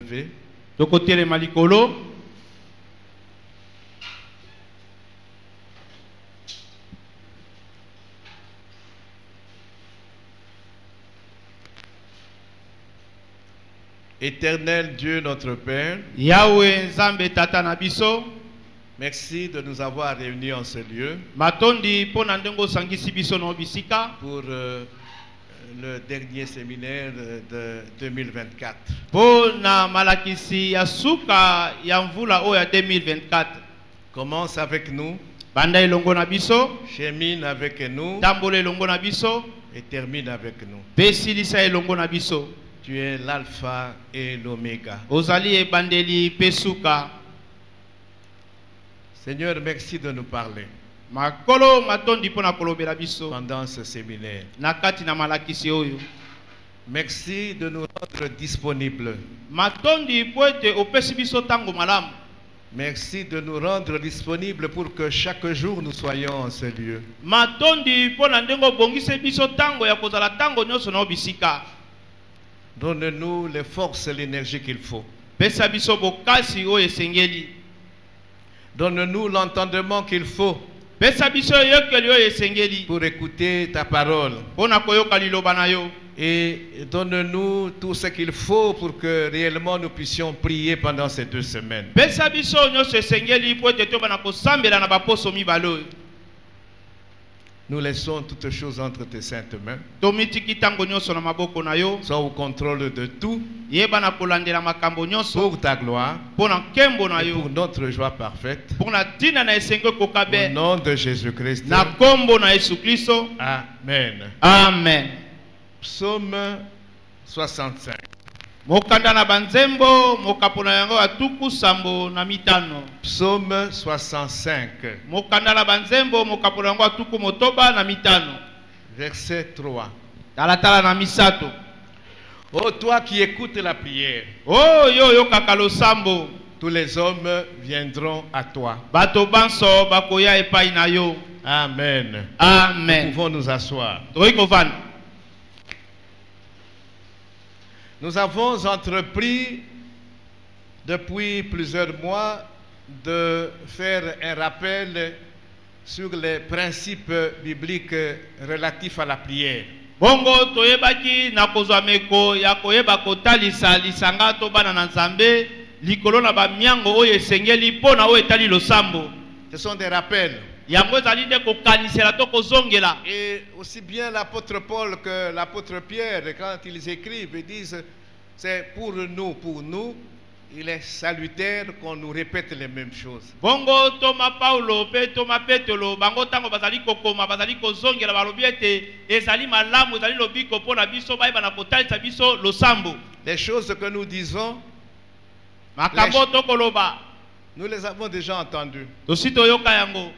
lever. Tokotere malikolo. Éternel Dieu notre Père, Yahweh Nzambe Tata Nabiso, merci de nous avoir réunis en ce lieu Matondi pona ndengo sangisi biso no bisika pour le dernier séminaire de 2024. Pona malakisi ya suka ya mvula o ya 2024. Commence avec nous, Banda elongo na biso, chemine avec nous tambole elongo na biso, et termine avec nous. Pesilisa elongo na biso. Tu es l'alpha et l'oméga. Ozali e bandeli pesuka. Seigneur, merci de nous parler Makolo matondi pona kolobela biso pendant ce séminaire. nakati na malakisi oyo. Merci de nous rendre disponibles. Matondi poete opesi biso tango malamu. Merci de nous rendre disponibles pour que chaque jour nous soyons en ce lieu. Matondi pona ndengo bongise biso tango ya kozala tango nyonso na bisika. Donne-nous les forces et l'énergie qu'il faut. Pesa biso bokasi oyo esengeli. Donne-nous l'entendement qu'il faut Pesa biso yokeli oyo esengeli. pour écouter ta parole. Pona koyoka liloba na yo. Et donne-nous tout ce qu'il faut pour que réellement nous puissions prier pendant ces 2 semaines. Pesa biso nyonso esengeli po ete tobana kosambela na baposo mibale oyo. Nous laissons toutes choses entre tes saintes mains. Tomitiki tango nyonso na maboko na yo. Sois au contrôle de tout Yeba na kolandela makambo nyonso pour ta gloire pona nkembo na et yo. pour notre joie parfaite. Pona tina na esenge kokabe. Au nom de Jésus-Christ. Na kombo na Yesu Kristo. Amen. Amen. Psaume 65. Mokanda na banzembo mokapona yango atuku sambo na mitano. Psaume 65. Mokanda na banzembo mokapona yango atuku motoba na mitano. Verset 3. Talatala na misato. Oh, toi qui écoutes la prière, Oh yo yo kakalo sambo. tous les hommes viendront à toi. Bato banso bakoya epai na yo. Amen. Amen. Nous pouvons nous asseoir. Toiko van. Nous avons entrepris depuis plusieurs mois de faire un rappel sur les principes bibliques relatifs à la prière. Bongo toyebaki na kozwa meko ya koyeba kotalisa lisanga to bana na Nzambe likolo na ba miango oyo esengeli pona oyo etali losambo. Ce sont des rappels. Yango ezali nde kokanisela to kozongela. Et aussi bien l'apôtre Paul que l'apôtre Pierre, quand ils écrivent, ils disent c'est pour nous, il est salutaire qu'on nous répète les mêmes choses. Bongo Thomas Paulo pe Thomas Petelo bango tango bazali kokoma bazali kozongela balobi ete ezali malamu ezali lobiko pona biso bayeba na kotalisa biso losambo. Les choses que nous disons, Makambo to koloba nous les avons déjà entendues. tosito yoka yango.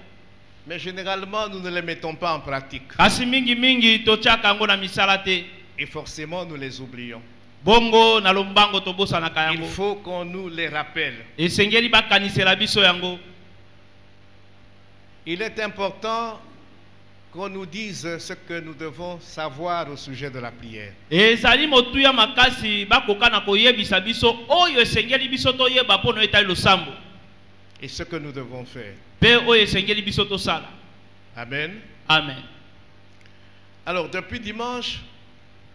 Mais généralement, nous ne les mettons pas en pratique. Kasi mingi mingi tochaka yango na misala te. Et forcément, nous les oublions. Bongo na lombango tobosa na Il kayango. faut qu'on nous les rappelle. Esengeli bakanisela biso yango. Il est important qu'on nous dise ce que nous devons savoir au sujet de la prière. Ezali motuya makasi bakoka na koyebisa biso oyo esengeli biso toyeba pona etali losambo. Et ce que nous devons faire. Pe oyo esengeli biso tosala. Amen. Amen. Alors, depuis dimanche,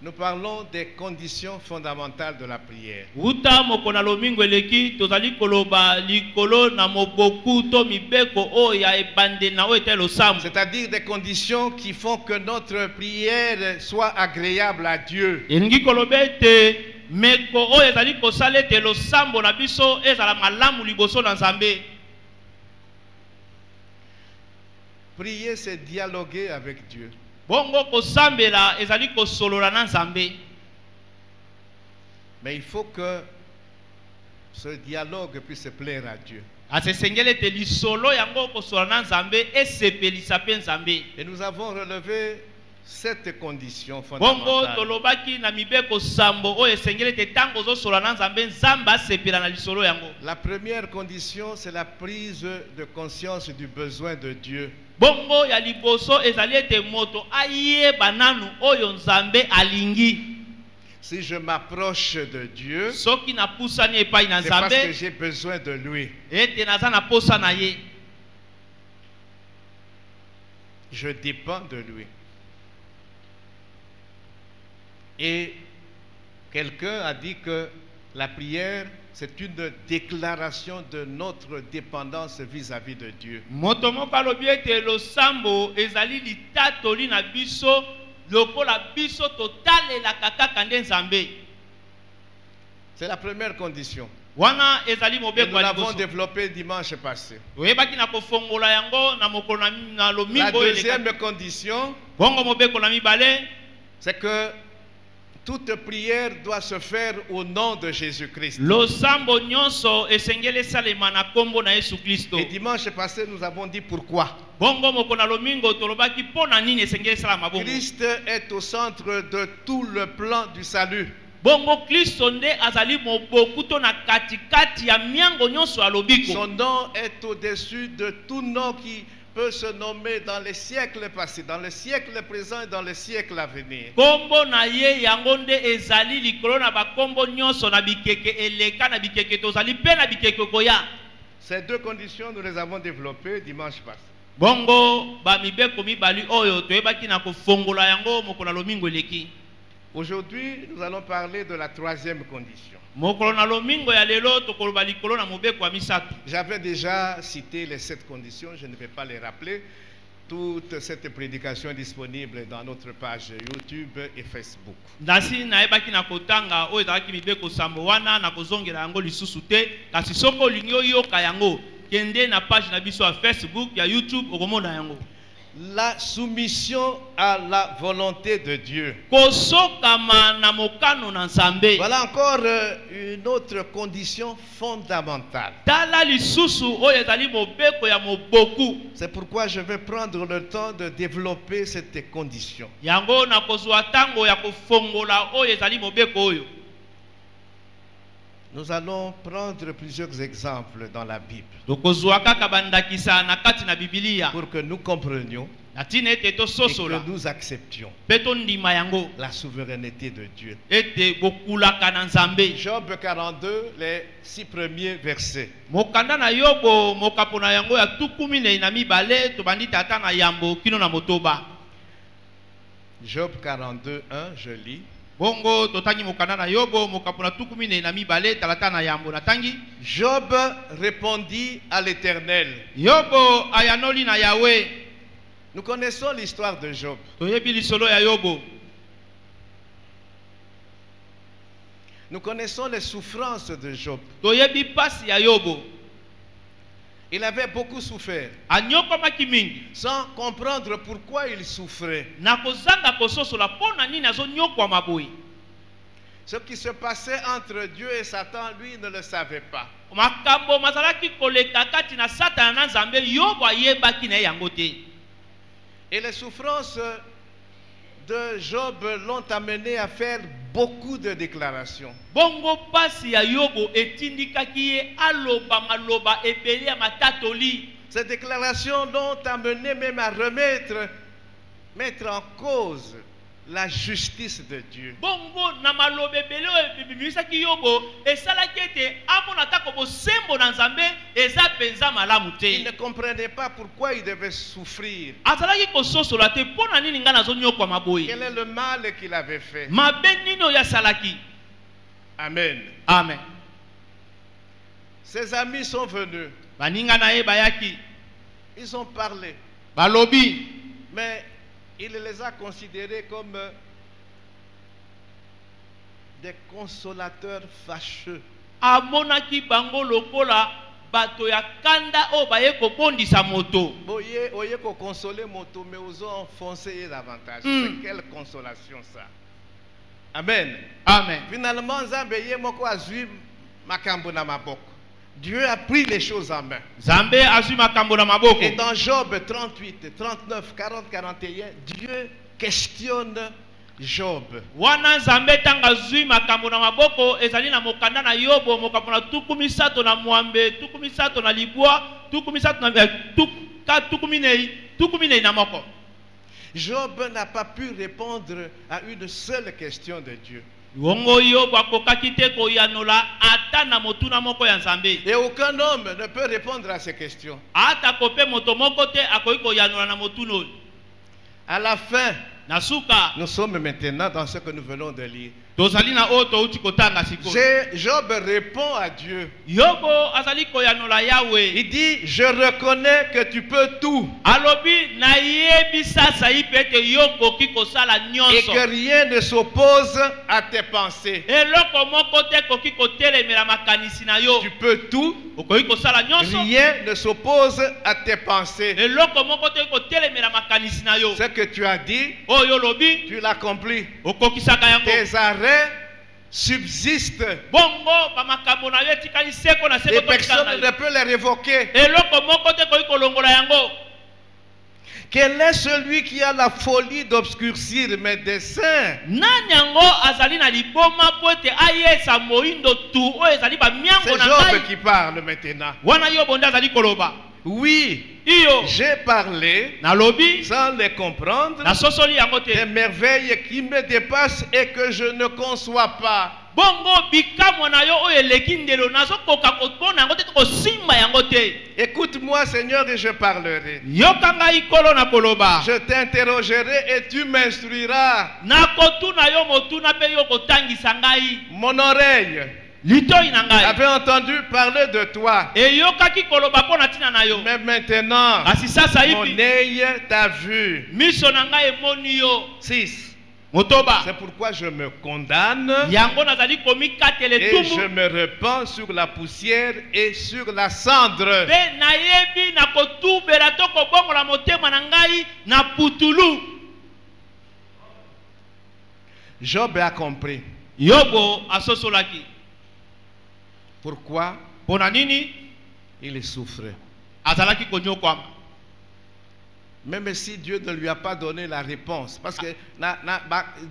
nous parlons des conditions fondamentales de la prière. Uta mokona lomingo eleki tozali koloba likolo na moboku to mibeko oyo ya ebande na oyo etali losambo. C'est-à-dire des conditions qui font que notre prière soit agréable à Dieu. Elingi kolobe te meko oyo ezali kosala ete losambo na biso ezala malamu liboso na Nzambe. Prier, c'est dialoguer avec Dieu. Bongo kosambela ezali kosolola na Nzambe. Mais il faut que ce dialogue puisse plaire à Dieu. Asesengele te lisolo yango kosolola na Nzambe esepelisa pe Nzambe. Et nous avons relevé 7 conditions Bongo fondamentales. tolobaki na mibeko sambo oyo esengele te tango zosolola na Nzambe Nzambe asepela na lisolo yango. La première condition, c'est la prise de conscience du besoin de Dieu. Bongo ya liboso ezali ete moto ayeba nanu oyo Nzambe alingi. Si je m'approche de Dieu, soki napusani epai na c'est parce que Nzambe j'ai besoin de lui. ete naza na posa na ye. Je dépends de lui. Et quelqu'un a dit que la prière, c'est une déclaration de notre dépendance vis-à-vis de Dieu. Moto moko alobi ete losambo ezali litatoli na biso lokola biso totalelaka kaka nde Nzambe. C'est la première condition. Wana ezali Et mobeko nous ya l'avons liboso. développé dimanche passé. Oyebaki na kofongola yango na mokolo na La lomingo deuxième eleka. condition, Bongo mobeko na mibale c'est que toute prière doit se faire au nom de Jésus-Christ. losambo nyonso esengeli esalema na kombo na Yesu Kristo. Et dimanche passé, nous avons dit pourquoi. Bongo moko na lomingo tolobaki pona nini esengeli esalama bongo. Christ est au centre de tout le plan du salut. Bongo Kristo nde azali moboku to na katikati ya miango nyonso ya lobiko. Son nom est au-dessus de tout nom qui peut se nommer dans les siècles passés, dans le siècle présent et dans le siècle à venir. Kombo na ye yango nde ezali likolo na bakombo nyonso na bikeke eleka na bikeke tozali pe na bikeke koya. Ces deux conditions, nous les avons développées dimanche passé. Bongo ba mibeko mibali oyo toyebaki na kofongola yango mokolo na lomingo eleki. Aujourd'hui, nous allons parler de la troisième condition. Mokolo na lomingo ya lelo tokoloba likolo na mobeko ya misato. J'avais déjà cité les 7 conditions, je ne vais pas les rappeler. Toute cette prédication est disponible dans notre page YouTube et Facebook. Ndasi nayebaki na kotanga oyo ezalaki mibeko sambo wana na kozongela yango lisusu te kasi soko olingi oyoka yango kende na page na biso ya Facebook ya YouTube okomona yango. La soumission à la volonté de Dieu. Kosokama na mokano na Nzambe. Voilà encore une autre condition fondamentale. Tala lisusu oyo ezali mobeko ya moboku. C'est pourquoi je vais prendre le temps de développer cette condition. Yango na kozwa tango ya kofongola oyo ezali mobeko oyo. Nous allons prendre plusieurs exemples dans la Bible Tokozwa kaka bandakisa na kati na Biblia. pour que nous comprenions Natina ete et tososola. que nous acceptions Peto ndima yango. la souveraineté de Dieu. Ete bokulaka na Nzambe. Job 42, les 6 premiers versets. Mokanda na Yobo mokapo na yango ya tukumine na mibale tobandi tata na yambo kino na motoba. Job 42, 1, je lis. Bongo totangi mokanda na Yobo mokapo na tukumine na mibale talata na yambo na tangi. Job répondit à l'Éternel. Yobo ayanoli na Yahweh. Nous connaissons l'histoire de Job. Toyebi lisolo ya Yobo. Nous connaissons les souffrances de Job. Toyebi pasi ya Yobo. Il avait beaucoup souffert, Anyokomaki mingi. sans comprendre pourquoi il souffrait. Na kozanga kososola pona nini azonyokwa maboyi. Ce qui se passait entre Dieu et Satan, lui, ne le savait pas. Makambo mazalaki koleka kati na Satana na Nzambe Yobo ayebaki na yango te. Et les souffrances de Job l'ont amené à faire beaucoup de déclarations. Bongo pasi ya Yobo etindikaki ye aloba maloba ebele ya matatoli. Ces déclarations l'ont amené même à mettre en cause la justice de Dieu. Bongo na maloba ebele ebimisaki Yobo esalaki ete amona tako bosembo na Nzambe eza penza malamu Il ne te. comprenait pas pourquoi il devait souffrir. Azalaki kososola te pona nini nga nazonyokwa maboyi. Quel est le mal qu'il avait fait? Mabe nini oyo asalaki. Amen. Amen. Ses amis sont venus. Baninga na ye bayaki. Ils ont parlé. Balobi. Mais il les a considérés comme des consolateurs fâcheux. Amonaki bango lokola bato ya kanda o baye kobondisa moto. Oye ko consoler moto, mais ils ont enfoncé davantage. C'est quelle consolation ça? Amen. Amen. Finalement, Nzambe ye moko azui makambo na maboko. Dieu a pris les choses en main. Nzambe azwi makambo na maboko. Et dans Job 38, 39, 40, 41, Dieu questionne Job. Wana Nzambe tanga azwi makambo na maboko ezali na mokanda na Yobo mokambo na tukumisato na mwambe, tukumisato na libwa, tukumisato na tukuminei na moko. Job n'a pas pu répondre à une seule question de Dieu. wongo yobo akokaki te koyanola ata na motuna moko ya nzambe. Et aucun homme ne peut répondre à ces questions. Ata kope moto moko te akoki koyanola na motuna oyo. À la fin, Na suka nous sommes maintenant dans ce que nous venons de lire. tozali na oyo touti kotanga sikoyo. Job répond à Dieu. Yobo azali koyanola Yahweh. Il dit, je reconnais que tu peux tout Alobi na yebi sasa ipete yokoki kosala et nyonso. que rien ne s'oppose à tes pensées. Eloko moko te koki kotelemela makanisi na yo. Tu peux tout, Okoki kosala nyonso. rien ne s'oppose à tes pensées. Eloko moko te kotelemela makanisi na yo. Ce que tu as dit, Oyo lobi tu l'accomplis. okokisaka yango. Tes arrêts subsistent. Bongo ba makambo na yo etikali seko na Et seko personne tokisana ne yo. peut les révoquer. Eloko moko te koki kolongola yango. Quel est celui qui a la folie d'obscurcir mes desseins? Nani yango azali na liboma po ete ayesa moindo tu oyo ezali ba C'est miango na Job ngai. qui parle maintenant. Wana yo bonde azali koloba. Oui, Iyo j'ai parlé nalobi sans les comprendre na sosoli yango des te. merveilles qui me dépassent et que je ne conçois pas. Bongo bikamwa na yo oyo eleki ndelo nazokoka kotuna yango te kosimba yango te. Écoute-moi, Seigneur, et je parlerai. Yoka ngai kolo na koloba. Je t'interrogerai et tu m'instruiras. Nakotuna yo motuna pe yo kotangisa ngai. Mon oreille Litoi na ngai. avait entendu parler de toi. Eyokaki koloba po na tina na yo. Mais maintenant, Kasi sasa mon hivi œil t'a vu. miso na ngai emoni yo. 6. Motoba. C'est pourquoi je me condamne Yango nazali komikatele et je tumu. me repens sur la poussière et sur la cendre. Pe nayebi na kotubela to kobongola motema na ngai na putulu. Job a compris. Yobo asosolaki. Pourquoi Pona nini il souffre. azalaki konyokwama. Même si Dieu ne lui a pas donné la réponse. Parce que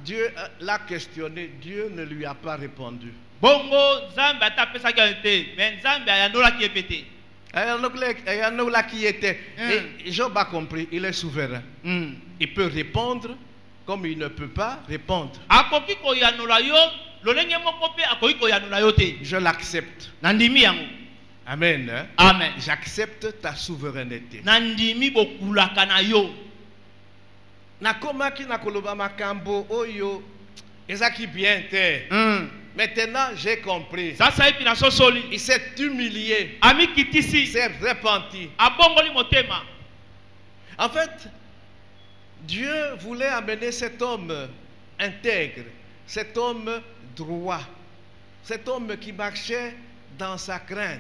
Dieu l'a questionné, Dieu ne lui a pas répondu. Bongo Nzambe atapesaki te, mais Nzambe ayandolaki epete. Qui était. Et Job a compris, il est souverain. Il peut répondre comme il ne peut pas répondre. Akoki koyanola yo, lolenge moko pe akoki koyanola yo te. Je l'accepte. Nandimi yango. Amen. Hein? Amen. J'accepte ta souveraineté. Nandimi bokulaka na yo. Nakomaki nakoloba makambo oyo ezaki bien te. Maintenant j'ai compris. Sasa epi na sosoli. Il s'est humilié. Ami Il kitisi. s'est repenti. Abongoli motema. En fait, Dieu voulait amener cet homme intègre, cet homme droit, cet homme qui marchait dans sa crainte,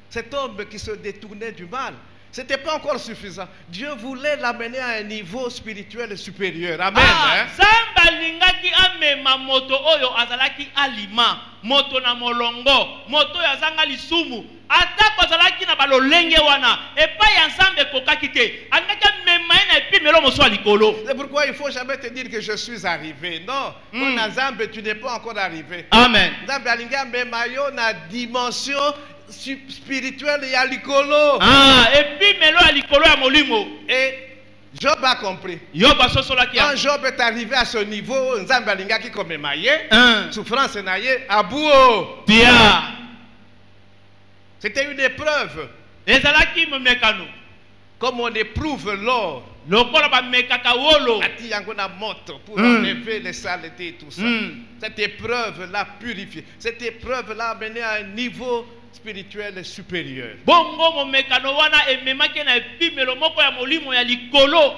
cet homme qui se détournait du mal. Ce n'était pas encore suffisant. Dieu voulait l'amener à un niveau spirituel supérieur. Amen. Hein? Zamba lingaki amema moto oyo azalaki alima. Moto na molongo. Moto ya zanga lisumu. Atako azalaki na balolenge wana. Epa ya Nzambe kokaki te. Angaki amema na epi melo moso likolo. C'est pourquoi il ne faut jamais te dire que je suis arrivé. Non. Quand Nzambe, tu n'es pas encore arrivé. Amen. Nzambe alinga mema yo na dimension spirituelle ya likolo. Epi melo ya likolo ya molimo. Et Job a compris. Yoba sosolaki ya. Quand Job est arrivé à ce niveau, Nzambe alinga ki komema ye, souffrance na ye, abuo. Pia. C'était une épreuve. Ezalaki momekano. Comme on éprouve l'or. Lokola ba mekaka wolo. Ati yango na moto pour enlever les saletés et tout ça. Cette épreuve l'a purifié. Cette épreuve l'a amené à un niveau spirituel supérieur. Bongo momekano wana ememaki na epimelo moko ya molimo ya likolo.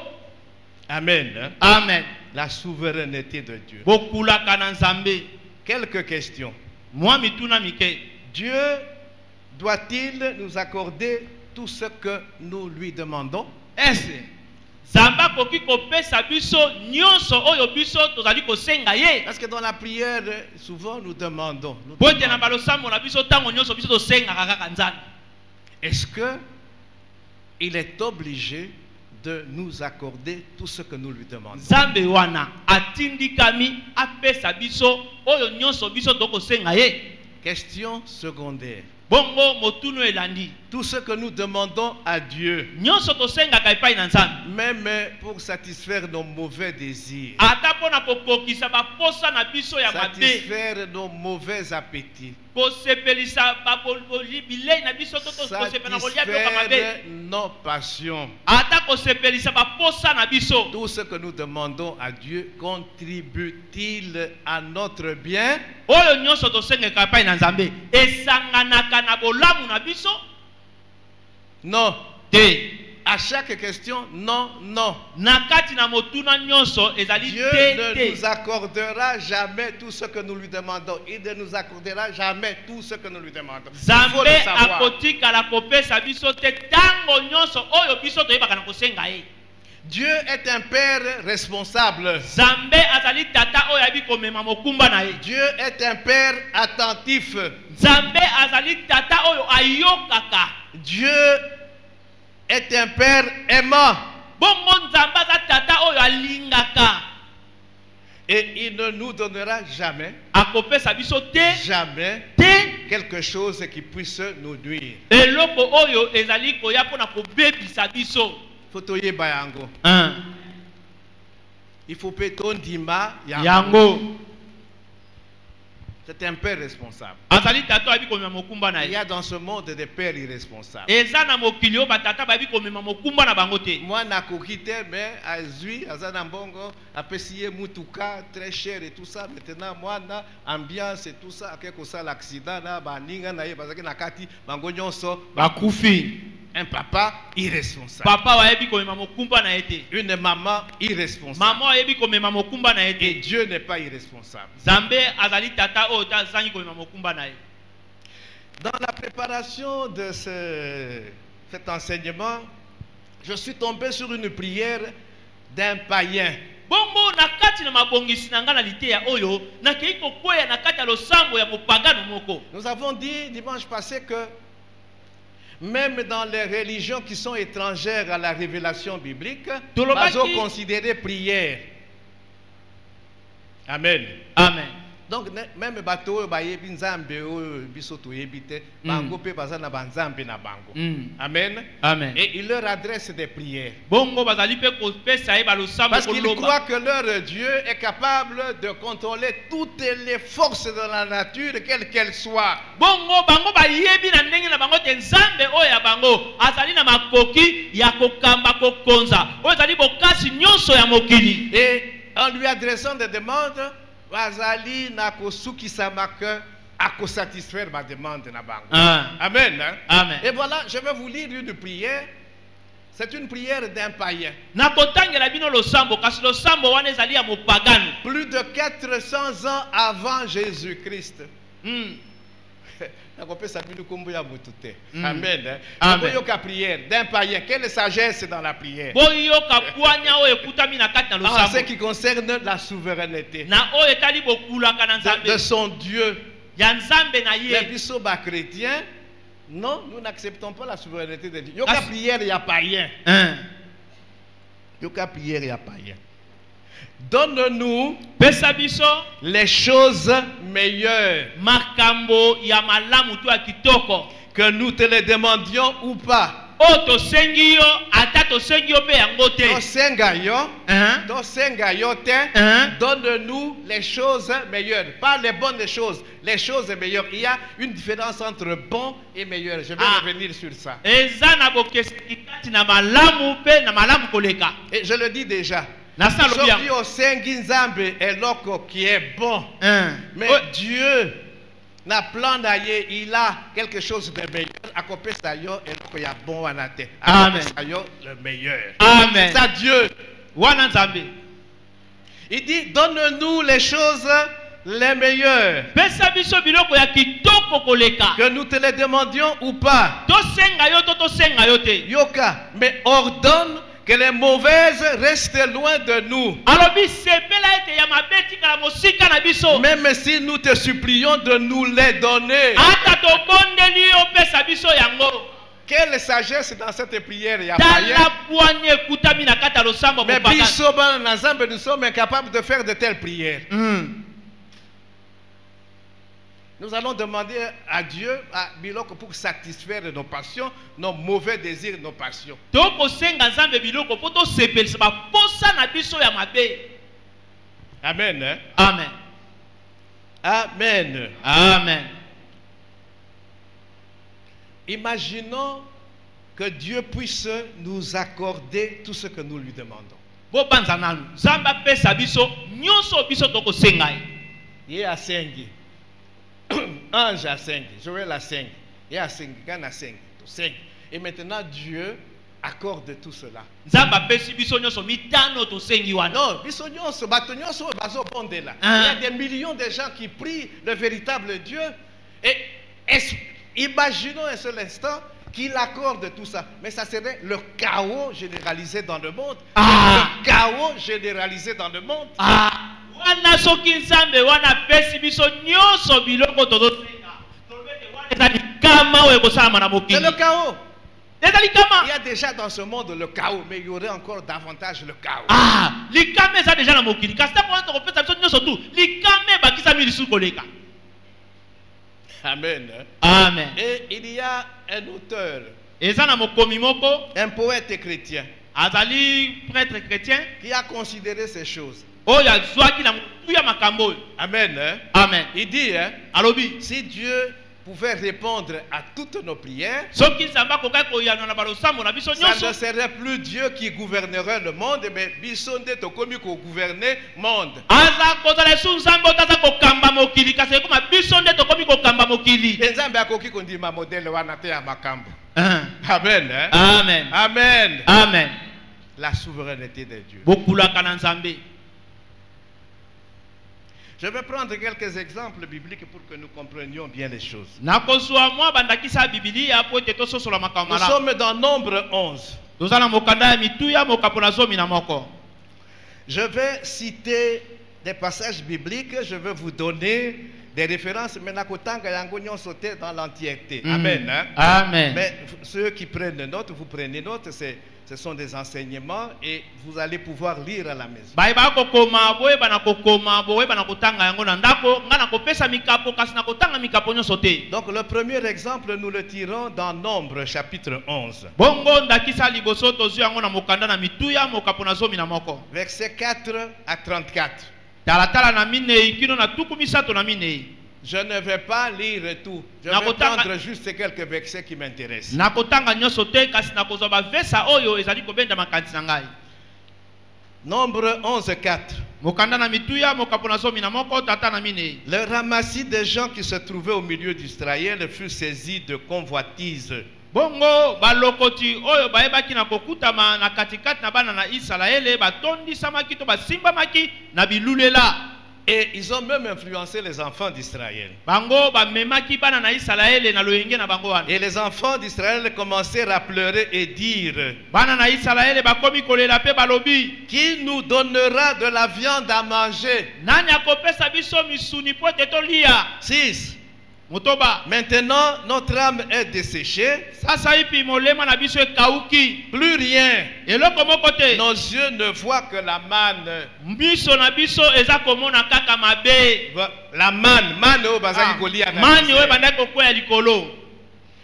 Amen. Hein? Amen. La souveraineté de Dieu. Bokulaka na Nzambe. Quelques questions. Moi mituna mike. Dieu doit-il nous accorder tout ce que nous lui demandons? Est-ce Zamba koki kopesa biso nyonso oyo biso tozali kosenga ye? Parce que dans la prière, souvent nous demandons. Bote na balosamo na biso tango nyonso biso tosenga kaka Nzambe. Est-ce que il est obligé de nous accorder tout ce que nous lui demandons? Nzambe wana atindikami apesa biso oyo nyonso biso tokosenga ye. Question secondaire. bongo motuno elandi. Tout ce que nous demandons à Dieu, Nyonso tosengaka epai na Nzambe. même pour satisfaire nos mauvais désirs, Ata pona kokokisa baposa na biso ya mabe. satisfaire nos mauvais appétits, Kosepelisa bilei na biso toto kosepela kolia biloko mabe. satisfaire nos passions. Ata kosepelisa baposa na biso. Tout ce que nous demandons à Dieu contribue-t-il à notre bien? Oyo nyonso tosengeka epai na Nzambe esanganaka na bolamu na biso? Non. Te. À chaque question, non, non. Nakati na motuna nyonso ezali Dieu te ne te. nous accordera jamais tout ce que nous lui demandons. Il ne nous accordera jamais tout ce que nous lui demandons. Il faut Nzambe le savoir. akotikala kopesa biso te tango nyonso oyo biso toyebaka na kosenga ye. Dieu est un père responsable. Nzambe azali tata oyo abi komema mokumba na ye. Dieu est un père attentif. Nzambe azali tata oyo ayokaka. Dieu est un père aimant. Bongo Nzambe aza tata oyo alingaka. Et il ne nous donnera jamais, Akopesa biso te jamais te quelque chose qui puisse nous nuire. eloko oyo ezali koya pona kobebisa biso. Faut toyeba yango. Il faut péton dima Yango. C'est un père responsable. Azali tata abi komema mokumba na Il y ye. a dans ce monde des pères irresponsables. Eza na mokili oyo batata babi komema mokumba na bango te. Moi, nakoki te, mais azui, azana mbongo, apesiye mutuka, très cher et tout ça. Maintenant, moi, na ambiance et tout ça, quelque chose l'accident, na baninga na ye, parce que nakati, bango nyonso, Bakufi. un papa irresponsable. Papa wayebi komema mokumba na ye te. Une maman irresponsable. Maman wayebi komema mokumba na ye Et te. Dieu n'est pas irresponsable. Nzambe azali tata oyo tazangi komema mokumba na ye. Dans la préparation de cet enseignement, je suis tombé sur une prière d'un païen. Bongo na kati na mabongisi na nga na liteya oyo nakei kokweya na kati ya losambo ya mopagano moko. Nous avons dit dimanche passé que même dans les religions qui sont étrangères à la révélation biblique, nous avons considéré prière. Amen. Amen. Donc même bateau bayebi nzambe oyo biso toyebi te bango pe baza na banzambe na bango. Amen. Amen. Et il leur adresse des prières. Bongo bazali pe kopesa ye ba losambo Parce qu'ils koloba. croient que leur Dieu est capable de contrôler toutes les forces de la nature, quelles qu'elles soient. Bongo bango bayebi na ndenge na bango te nzambe oyo ya bango azali na makoki ya kokamba kokonza oyo azali bokasi nyonso ya mokili. Et en lui adressant des demandes, Bazali na kosukisa maka à satisfaire ma demande na bango. Amen. Hein? Amen. Et voilà, je vais vous lire une prière. C'est une prière d'un païen. Na kotangela bino losambo kasi losambo wana ezali ya mopagano. Plus de 400 ans avant Jésus-Christ. Amen. Amen. Boyoka prière d'un païen. Quelle sagesse dans la prière? Boyoka bwanya oyo ekutami na kati na En losambo. ce qui concerne la souveraineté Na oyo etali bokulaka na nzambe. de son Dieu. Ya nzambe na Les ye. biso ba chrétiens, non, nous n'acceptons pas la souveraineté de Dieu. Yoka prière ya païen. Yoka prière ya païen. Donne-nous Pesa biso les choses meilleures, makambo ya malamu tu ya kitoko. que nous te les demandions ou pas. O tosengi yo ata tosengi yo pe yango te. Tosenga yo te. Donne-nous les choses meilleures, pas les bonnes choses, les choses meilleures. Il y a une différence entre bon et meilleur. Je vais revenir sur ça. Eza na bokeseki kati na malamu pe na malamu koleka. Et je le dis déjà. Nasa lobi Soki osengi nzambe eloko qui est bon. Mais Dieu na plan na ye, il a quelque chose de meilleur. Akopesa yo eloko ya bon wana te. Akopesa yo le meilleur. Amen. C'est à Dieu. Wana nzambe. Il dit donne-nous les choses les meilleures. Pesa biso biloko ya kitoko koleka. Que nous te les demandions ou pas. Tosenga yo to tosenga yo te. Yoka, mais ordonne que les mauvaises restent loin de nous. Alobi sepela ete ya mabeti kala mosika na biso. Même si nous te supplions de nous les donner. Ata to bondeli yo pesa biso yango. Quelle sagesse dans cette prière, ya Tala poigne kutami na kata losambo mais mopaka. biso bana na Nzambe, nous sommes incapables de faire de telles prières. Nous allons demander à Dieu pour satisfaire nos passions, nos mauvais désirs, nos passions. Amen. Hein? Amen. Amen. Amen. Imaginons que Dieu puisse nous accorder tout ce que nous lui demandons. Il est à 5. Ange à 5. Joël à 5. Il est à 5. Gan à 5. Et maintenant Dieu accorde tout cela. Non, il y a des millions de gens qui prient le véritable Dieu. Et imaginons un seul instant qu'il accorde tout ça. Mais ça serait le chaos généralisé dans le monde. Le chaos généralisé dans le monde. C'est le chaos. Il y a déjà dans ce monde le chaos, mais il y aurait encore davantage le chaos. Amen. Amen. Et il y a un auteur, un poète chrétien, qui a considéré ces choses. Amen. Amen. Il dit, si Dieu pouvait répondre à toutes nos prières, ça ne serait plus Dieu qui gouvernerait le monde, mais Bisonde Tokomi qui gouverner le monde. Amen. Amen. Amen. Amen. La souveraineté de Dieu. Je vais prendre quelques exemples bibliques pour que nous comprenions bien les choses. Nous sommes dans Nombre 11. Je vais citer des passages bibliques, je vais vous donner des références, mais sauter dans l'entièreté. Amen. Hein? Amen. Mais ceux qui prennent note, vous prenez note, ce sont des enseignements et vous allez pouvoir lire à la maison. Donc le premier exemple, nous le tirons dans Nombre chapitre 11. Versets 4 à 34. Je ne vais pas lire tout. Je vais prendre juste quelques versets qui m'intéressent. Nombre 11, 4. Le ramassis des gens qui se trouvaient au milieu d'Israël fut saisi de convoitise. Bongo balokoti oyo baebaki na kokutama na katikati na bana na Israele batondi samaki to basimba maki na bilulela. Et ils ont même influencé les enfants d'Israël. Et les enfants d'Israël commencèrent à pleurer et dire: qui nous donnera de la viande à manger? 6. Maintenant notre âme est desséchée. Plus rien. Nos yeux ne voient que la manne. La manne.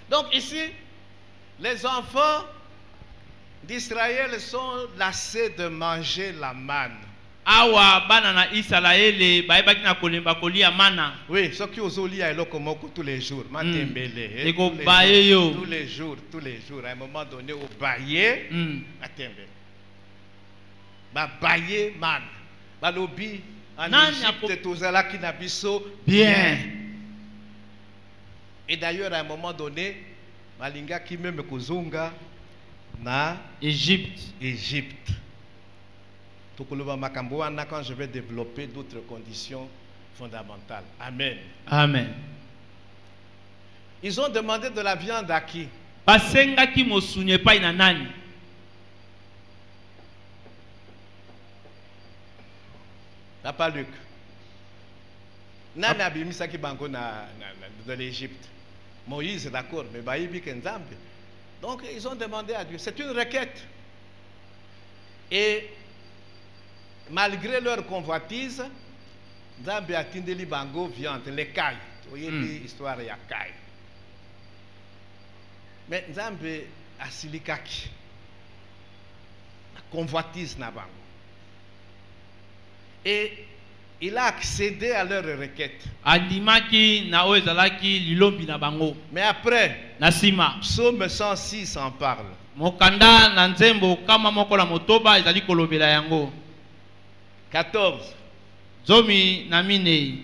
Donc ici, les enfants d'Israël sont lassés de manger la manne. Awa bana na Israël baebaki na kolemba kolia mana. Oui, ce qui ozolia eloko moko tous les jours, matembele. Tous les jours. À un moment donné au baye, matembele. Ba baye man. Ba lobi en Égypte tozala ki na biso bien. Et d'ailleurs à un moment donné, malinga ki même kozonga na Égypte. Quand je vais développer d'autres conditions fondamentales. Amen. Amen. Ils ont demandé de la viande à qui? Papa Luc. Nana bimisaki bango de l'Égypte. Moïse d'accord, mais Baïbi Kenzambe. Donc ils ont demandé à Dieu. C'est une requête. Et malgré leur convoitise, Zambé a tindeli bango viande, les cailles. oyebi histoire ya Kai. Mais Nzambe asilikaki na convoitise na bango. Et il a accédé à leur requête. Andimaki na oyo ezalaki lilombi na bango. Mais après, Na sima. Psaume 106 en parle. Mokanda na nzembo kama moko la motoba ezali kolobela yango. 14. Zomi na minei.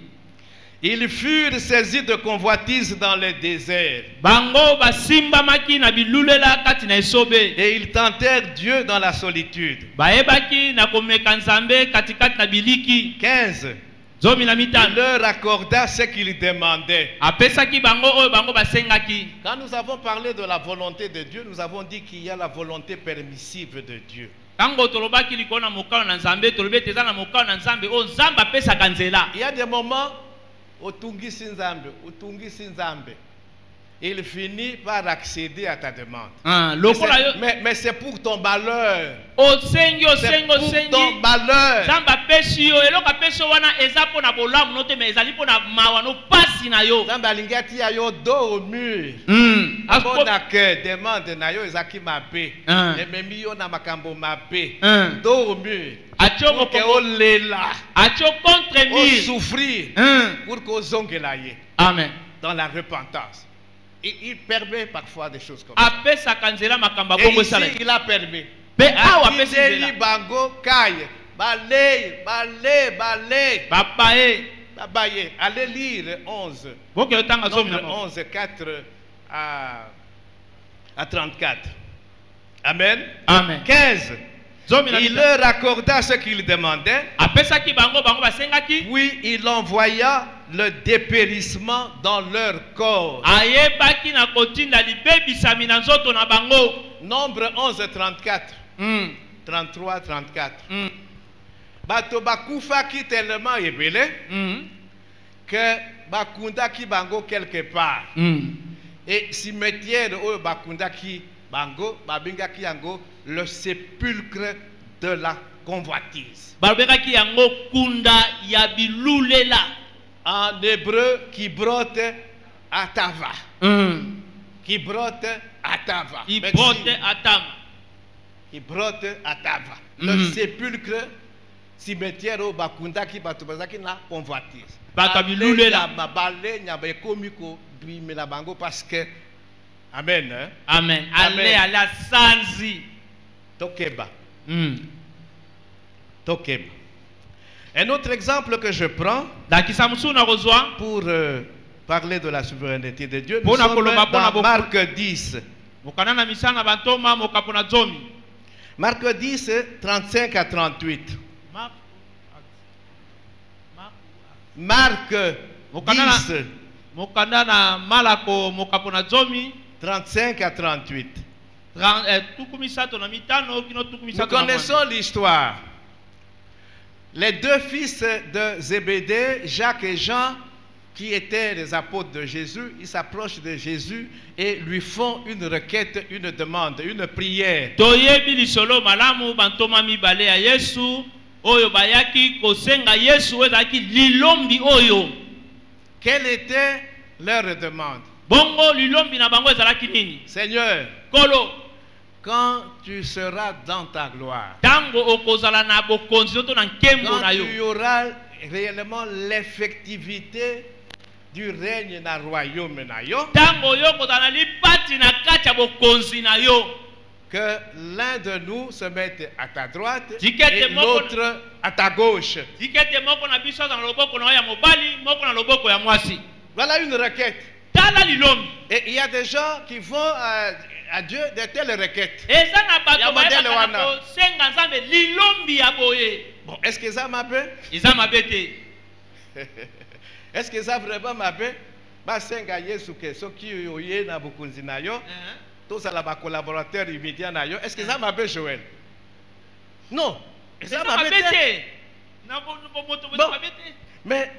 Ils furent saisis de convoitise dans le désert. Bango basimba maki na bilulela kati na esobe. Et ils tentèrent Dieu dans la solitude. Baebaki na komeka nzambe katikati na biliki. 15. Zomi na Il mitano. leur accorda ce qu'ils demandaient. Apesaki bango oyo bango basengaki. Quand nous avons parlé de la volonté de Dieu, nous avons dit qu'il y a la volonté permissive de Dieu. Tango tolobaki liko na mokao na nzambe tolobi teza na mokao na nzambe o nzambe apesaka nzela. Il y a des moments otungisi nzambe. Il finit par accéder à ta demande. Mais c'est pour ton malheur. C'est pour ton malheur. Nzambe alingati ya yo dos au mur. Abona que demande na yo ezaki mabe. Ememi yo na makambo mabe. Dos au mur. Pour que o lela. O souffrir. Pour que o zongela ye. Amen. Dans la repentance. Il permet parfois des choses comme ça. Et ici, il a permis. Akideli bango kaye. Balé. Babaye. Allez lire 11. Nombre 11, 4 à 34. Amen. Amen. 15. Il leur accorda ce qu'ils demandaient. Puis il envoya le dépérissement dans leur corps. Nombre 11, 34. 33, 34. Bato bakufaki tellement ebele que bakundaki bango quelque part. Et cimetière oyo bakundaki bango babengaki yango le sépulcre de la convoitise. Babengaki yango kunda ya bilulela. En hébreu, Kibrot Atava. Kibrot Atava. Kibrot Atava. Le sépulcre, cimetière au Bakunda qui batubazaki na convoitise. Bakabilulela. Mabale nyabe komiko brimela bango parce que amen. Hein? Amen. Allez à la sanzi. Tokeba. Tokeba. Un autre exemple que je prends pour parler de la souveraineté de Dieu, nous sommes dans Marc 10. Marc 10, 35 à 38. Marc 10, 35 à 38. Nous connaissons l'histoire. Les deux fils de Zébédée, Jacques et Jean, qui étaient les apôtres de Jésus, ils s'approchent de Jésus et lui font une requête, une demande, une prière. Quelle était leur demande? Seigneur, quand tu seras dans ta gloire, quand il y aura réellement l'effectivité du règne dans le royaume, que l'un de nous se mette à ta droite et l'autre à ta gauche. Voilà une requête. Et il y a des gens qui font à Dieu de telles requêtes. Bon, est-ce que ça m'a fait? Est-ce que ça vraiment m'a fait? Tous à la collaborateur immédiat. Est-ce que ça m'a fait, Joël? Non. Ça m'a fait. Bon. Mais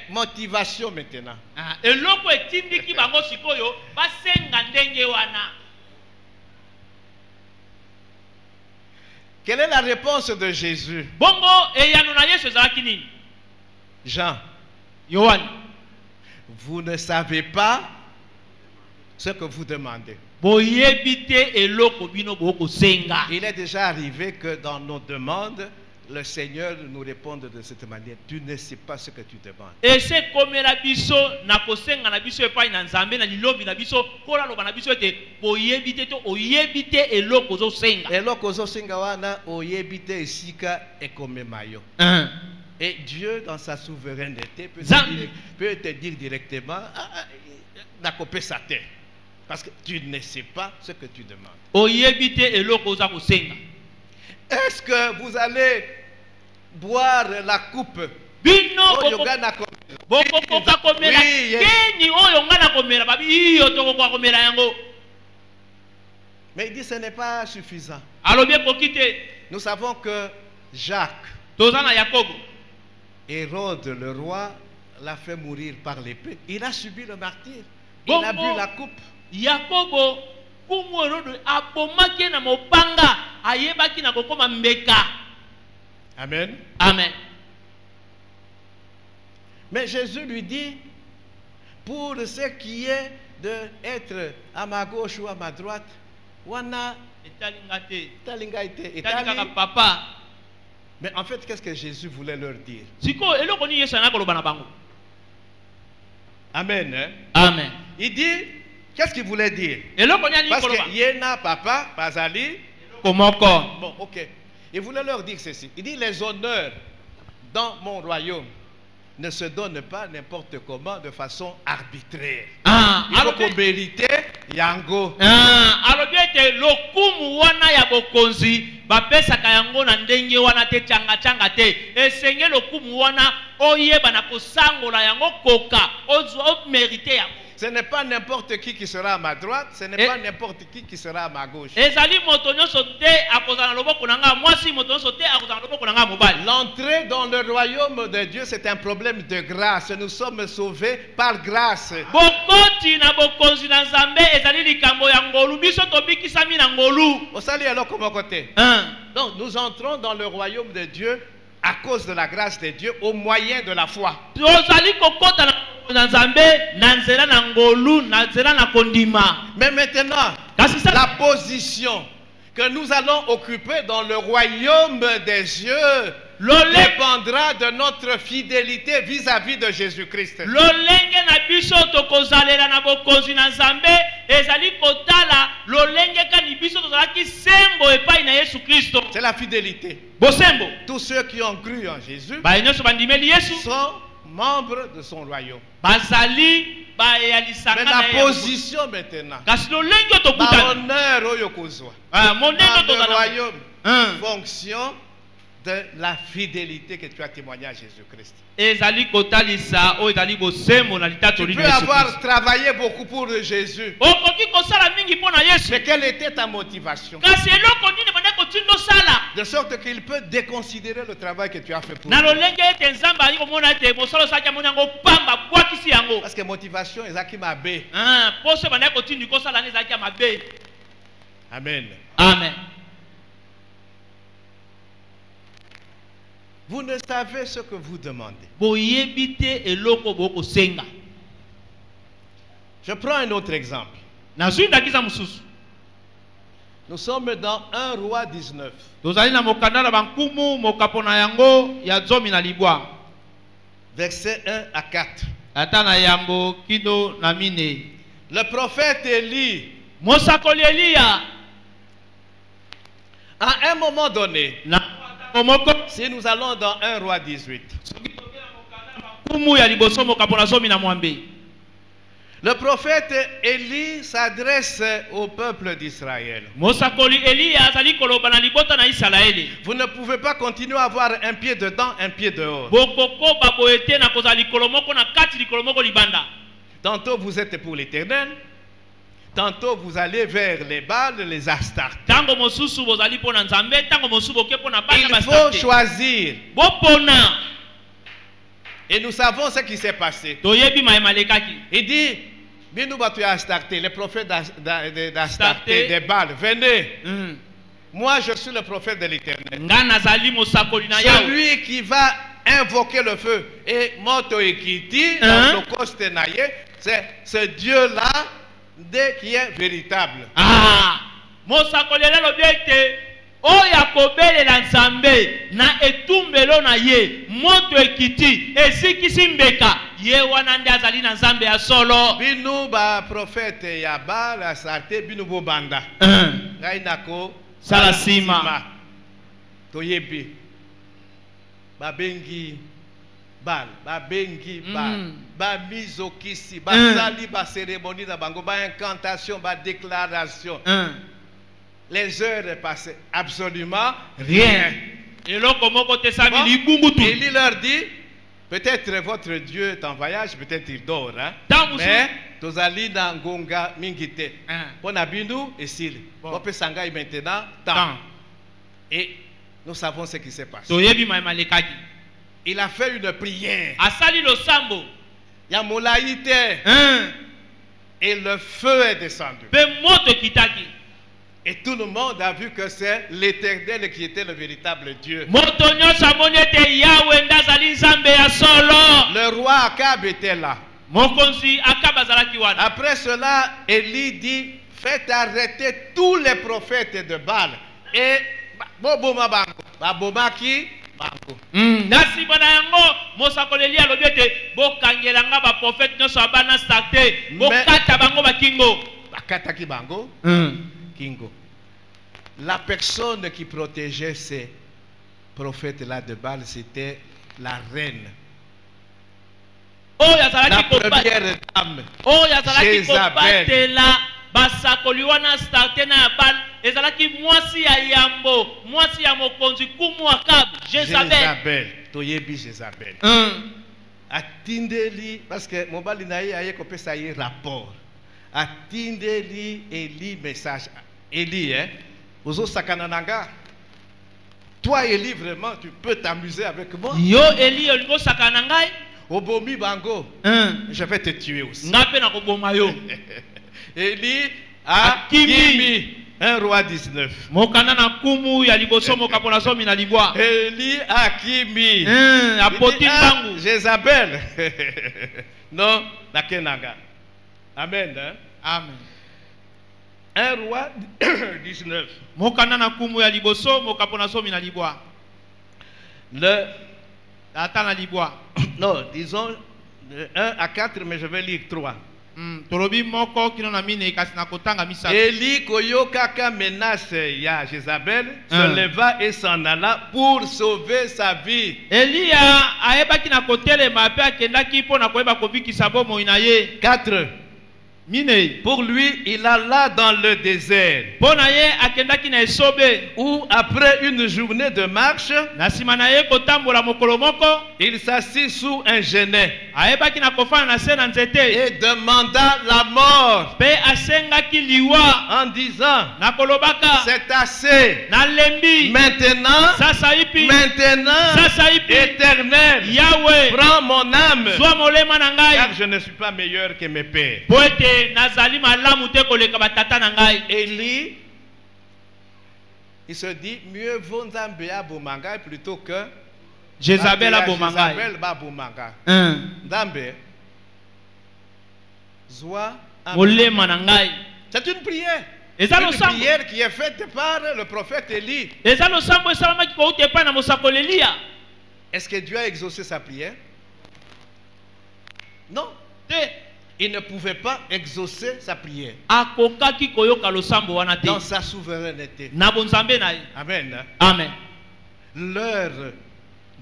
motivation maintenant. Quelle est la réponse de Jésus? Bongo et Yanuna Yesu Zakini. Jean. Yohan. vous ne savez pas ce que vous demandez. boyebi te eloko bino bokosenga. Il est déjà arrivé que dans nos demandes, le Seigneur nous réponde de cette manière. Tu ne sais pas ce que tu demandes. Ese komela biso na kosenga na biso epai na Nzambe na lilobi na biso kola loba na biso ete boyebi te to oyebi te eloko ozosenga. Eloko ozosenga wana oyebi te esika ekomema yo. Et Dieu, dans sa souveraineté, peut te dire directement, n'accopé sa terre. Parce que tu ne sais pas ce que tu demandes. Oyebi te eloko oza kosenga. Est-ce que vous allez boire la coupe? Bino bokokoka komela keni oyo nga na komela babi iyo tokokoka komela yango. Mais il dit ce n'est pas suffisant. Alobi ekoki te. Nous savons que Jacques, toza na Yakobo, Hérode le roi l'a fait mourir par l'épée. Il a subi le martyre. Il a bu la coupe. Yakobo kumu Hérode abomaki na mopanga ayebaki na kokoma mbeka. Amen. Amen. Mais Jésus lui dit, pour ce qui est d'être à ma gauche ou à ma droite, wana talingate, papa. Mais en fait, qu'est-ce que Jésus voulait leur dire? Amen. Hein? Amen. Il dit, qu'est-ce qu'il voulait dire? Parce que Yéna, papa, Bazali. Bon, ok. Il voulait leur dire ceci. Il dit, les honneurs dans mon royaume ne se donnent pas n'importe comment de façon arbitraire. Il faut qu'on mérite yango. Alors bien que lokumu wana ya bokonzi bapesaka yango na ndenge wana te changa te. Esenge lokumu wana oyeba na kosangola yango koka ozo mérite yango. Ce n'est pas n'importe qui sera à ma droite, ce n'est pas n'importe qui sera à ma gauche. L'entrée dans le royaume de Dieu, c'est un problème de grâce. Nous sommes sauvés par grâce. Donc nous entrons dans le royaume de Dieu à cause de la grâce de Dieu au moyen de la foi. Mais maintenant, la position que nous allons occuper dans le royaume des cieux dépendra de notre fidélité vis-à-vis de Jésus-Christ. C'est la fidélité. Tous ceux qui ont cru en Jésus sont membres de son royaume. Mais la position maintenant, l'honneur au le royaume, fonction de la fidélité que tu as témoigné à Jésus-Christ. Tu peux avoir travaillé beaucoup pour Jésus. Mais quelle était ta motivation? De sorte qu'il peut déconsidérer le travail que tu as fait pour lui. Parce que motivation est qui m'a bé. Amen. Amen. Vous ne savez ce que vous demandez. Je prends un autre exemple. Nous sommes dans 1 Roi 19. Verset 1 à 4. Le prophète Élie, à un moment donné, si nous allons dans 1 Roi 18, le prophète Élie s'adresse au peuple d'Israël. Vous ne pouvez pas continuer à avoir un pied dedans, un pied dehors. Tantôt vous êtes pour l'Éternel, tantôt vous allez vers les Baals, les Astartes. Il faut choisir. Et nous savons ce qui s'est passé. Il dit, les prophètes d'Astarté, des Baals, venez. Moi je suis le prophète de l'Éternel. Celui qui va invoqué le feu. Et Moto Ekiti, dans le coste naïe, c'est ce Dieu-là qui est véritable. Ah, mosakolela lobiete oya kobelela nzambe na etumbelo na ye moto ekiti esikisi mbeka ye wana nde azali na nzambe ya solo. Binu ba prophète ya Baal asarte binu bo banda. Ngai nako salasima toyebi babengi Baal, babengi Baal, ba mizokisi, ba sali, ba cérémonie na bango, ba incantation, ba déclaration. Les heures passées, absolument rien. Et là, comment côté ça, Élie leur dit, peut-être votre Dieu est en voyage, peut-être il dort, hein? Mais tozali na ngonga mingite. Pour nabinu et s'il, on peut s'engager maintenant temps. Et nous savons ce qui s'est passé. Il a fait une prière. Asali lo sambo. Ya molaïte. Et le feu est descendu. Et tout le monde a vu que c'est l'Éternel qui était le véritable Dieu. Le roi Akab était là. Après cela, Élie dit, faites arrêter tous les prophètes de Baal. Et Boboma Bango. Babomaki Bango. Nasi bana yango mosakoleli alobete bokangelanga ba prophète nyoso abana starté bokata bango bakingo bakata ki bango kingo. La personne qui protégeait ces prophètes là de Baal, c'était la reine. La première dame Jézabel. Basakoliwana starté na Baal ezalaki mwasi ya yambo mwasi ya mokonzi kumu Akab Jézabel toyebi Jézabel atindeli parce que mobali na ye aye kopesa ye rapport atindeli Élie message Élie hein ozo sakana nanga toi Élie vraiment tu peux t'amuser avec moi yo Élie olingo sakana ngai obomi bango je vais te tuer aussi ngape na koboma yo Élie a Kimi 1 roi 19. Mokana na kumu ya liboso mokapona somi na libwa. Élie a Kimi. Apoti bangu. Jézabel. Non, na kenanga. Amen. Hein? Amen. 1 roi 19. Mokana na kumu ya liboso mokapona somi na libwa. Le ata na libwa. Non, disons de 1 à 4 mais je vais lire 3. Élie koyokaka menace ya Jézabel se leva et s'en alla pour sauver sa vie. Élie aebaki na kotelema pe akendaki pona koyeba kobikisa bomoi na ye. 4. Pour lui, il alla dans le désert où après une journée de marche, il s'assit sous un genêt et demanda la mort en disant, c'est assez, maintenant, éternel, prends mon âme, car je ne suis pas meilleur que mes pères. Élie, il se dit mieux vaut Nzambe à Bomanga plutôt que Jézabel à Bomanga. Nzambe Zoa c'est une prière. Une prière qui est faite par le prophète Élie. Est-ce que Dieu a exaucé sa prière? Non. Il ne pouvait pas exaucer sa prière dans sa souveraineté. Amen. Amen. L'heure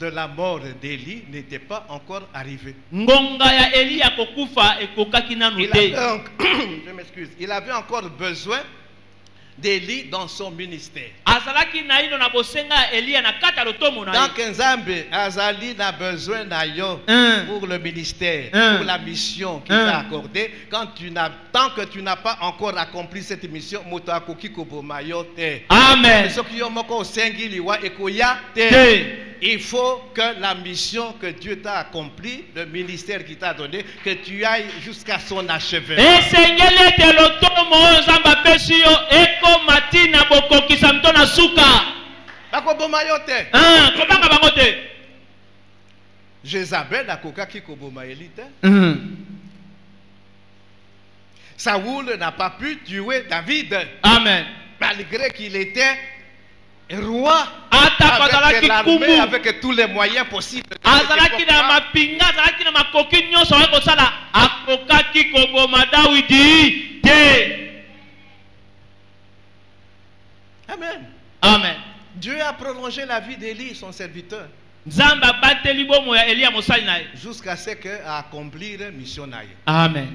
de la mort d'Élie n'était pas encore arrivée. Je m'excuse. Il avait encore besoin d'Élie dans son ministère. Donc Nzambe azali na besoin na yo pour le ministère, pour la mission qu'il t'a accordée. Tant que tu n'as pas encore accompli cette mission, moto akoki koboma yo te. Amen. Il faut que la mission que Dieu t'a accomplie, le ministère qu'il t'a donné, que tu ailles jusqu'à son achèvement. Jézabel akokaki koboma Élie te. Mhm. Saoul n'a pas pu tuer David. Amen. Malgré qu'il était roi Ata avec kozalaki l'armée, kumu. avec tous les moyens possibles. Azalaki na mapinga, azalaki na makoki nyonso akoki kosala, akokaki koboma Dawidi te. Amen. Amen. Dieu a prolongé la vie d'Élie, son serviteur, Nzambe abateli bomo ya Eliya mosali na ye. jusqu'à ce qu'à accomplir mission na ye. Amen.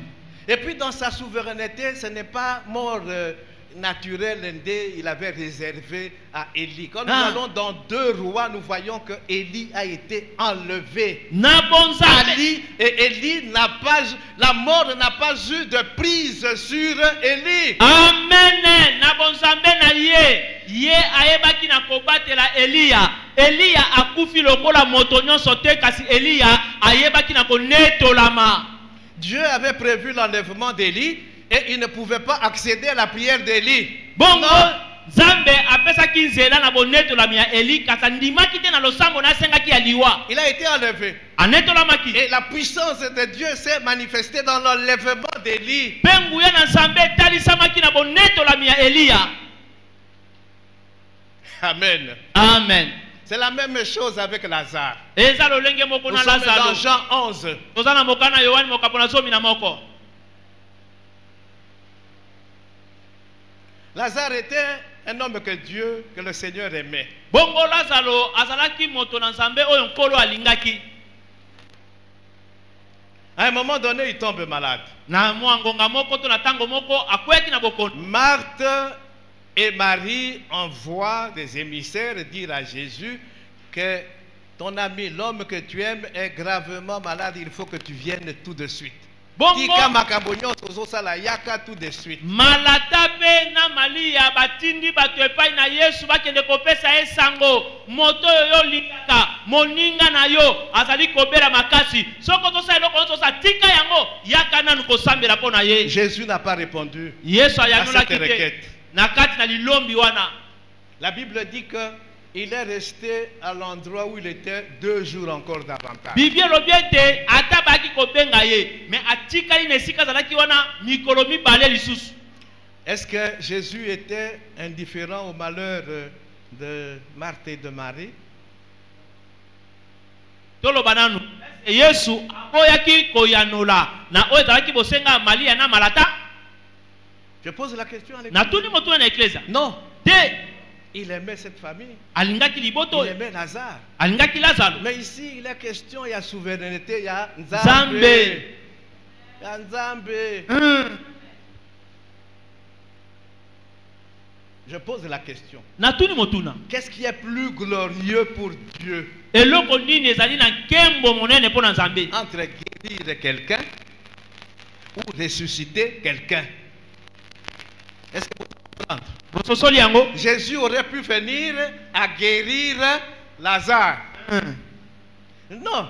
Et puis dans sa souveraineté, ce n'est pas mort naturelle, il avait réservé à Élie. Quand nous allons dans 2 rois, nous voyons que Élie a été enlevé. Ali et Élie n'a pas, la mort n'a pas eu de prise sur Élie. Amen. Na bonzambe na ye ayebaki na kobatela Eliya. Eliya akufi lokola moto nyonso te kasi Eliya ayebaki na konetolama. Dieu avait prévu l'enlèvement d'Élie et il ne pouvait pas accéder à la prière d'Élie. Bongo Nzambe apesaki nzela na bonetolami ya Eli kasa ndimaki te na losambo na sengaki ya liwa. Il a été enlevé. Anetolamaki. Et la puissance de Dieu s'est manifestée dans l'enlèvement d'Élie. Pengu ya na Nzambe talisamaki na bonetolami ya Eliya. Amen. Amen. C'est la même chose avec Lazare. Nous Nous sommes dans Jean 11. Lazare était un homme que Dieu, que le Seigneur aimait. Bongo Lazaro azalaki moto na Nzambe oyo nkolo alingaki. À un moment donné, il tombe malade. Na mwangonga moko to na tango moko akweki na bokono. Marthe et Marie envoient des émissaires dire à Jésus que ton ami, l'homme que tu aimes, est gravement malade, il faut que tu viennes tout de suite. Tika makabonyo tozosala yaka tout de suite. Malata pe na Malia batindi bato epai na Yesu bakende kopesa esango moto yo lingaka moninga na yo azali kobela makasi soko tosa eloko tosa tika yango yaka nanu kosambela pona ye. Jésus n'a pas répondu Yesu à ayanola cette requête. na kati na lilombi wana. La Bible dit que il est resté à l'endroit où il était 2 jours encore davantage. Bible lobiete atabaki kobenga ye mais atikali nesika zalaki wana mikolo mibale lisusu. Est-ce que Jésus était indifférent au malheur de Marthe et de Marie? Toloba nanu Yesu akoyaki koyanola na oyo zalaki bosenga Malia na Malata? Je pose la question à l'église. Natuni moto na eklezia. Non. Te il aimait cette famille. Alingaki liboto. Il aimait Lazare. Alingaki Lazaro. Mais ici, il est question, il y a souveraineté, il y a Nzambe. Il y a Nzambe. Je pose la question. Natuni motuna. Qu'est-ce qui est plus glorieux pour Dieu? Eloko nini ezali na nkembo monene pona Nzambe? Entre guérir quelqu'un ou ressusciter quelqu'un. Est-ce que vous comprenez? Jésus aurait pu venir à guérir Lazare. Non.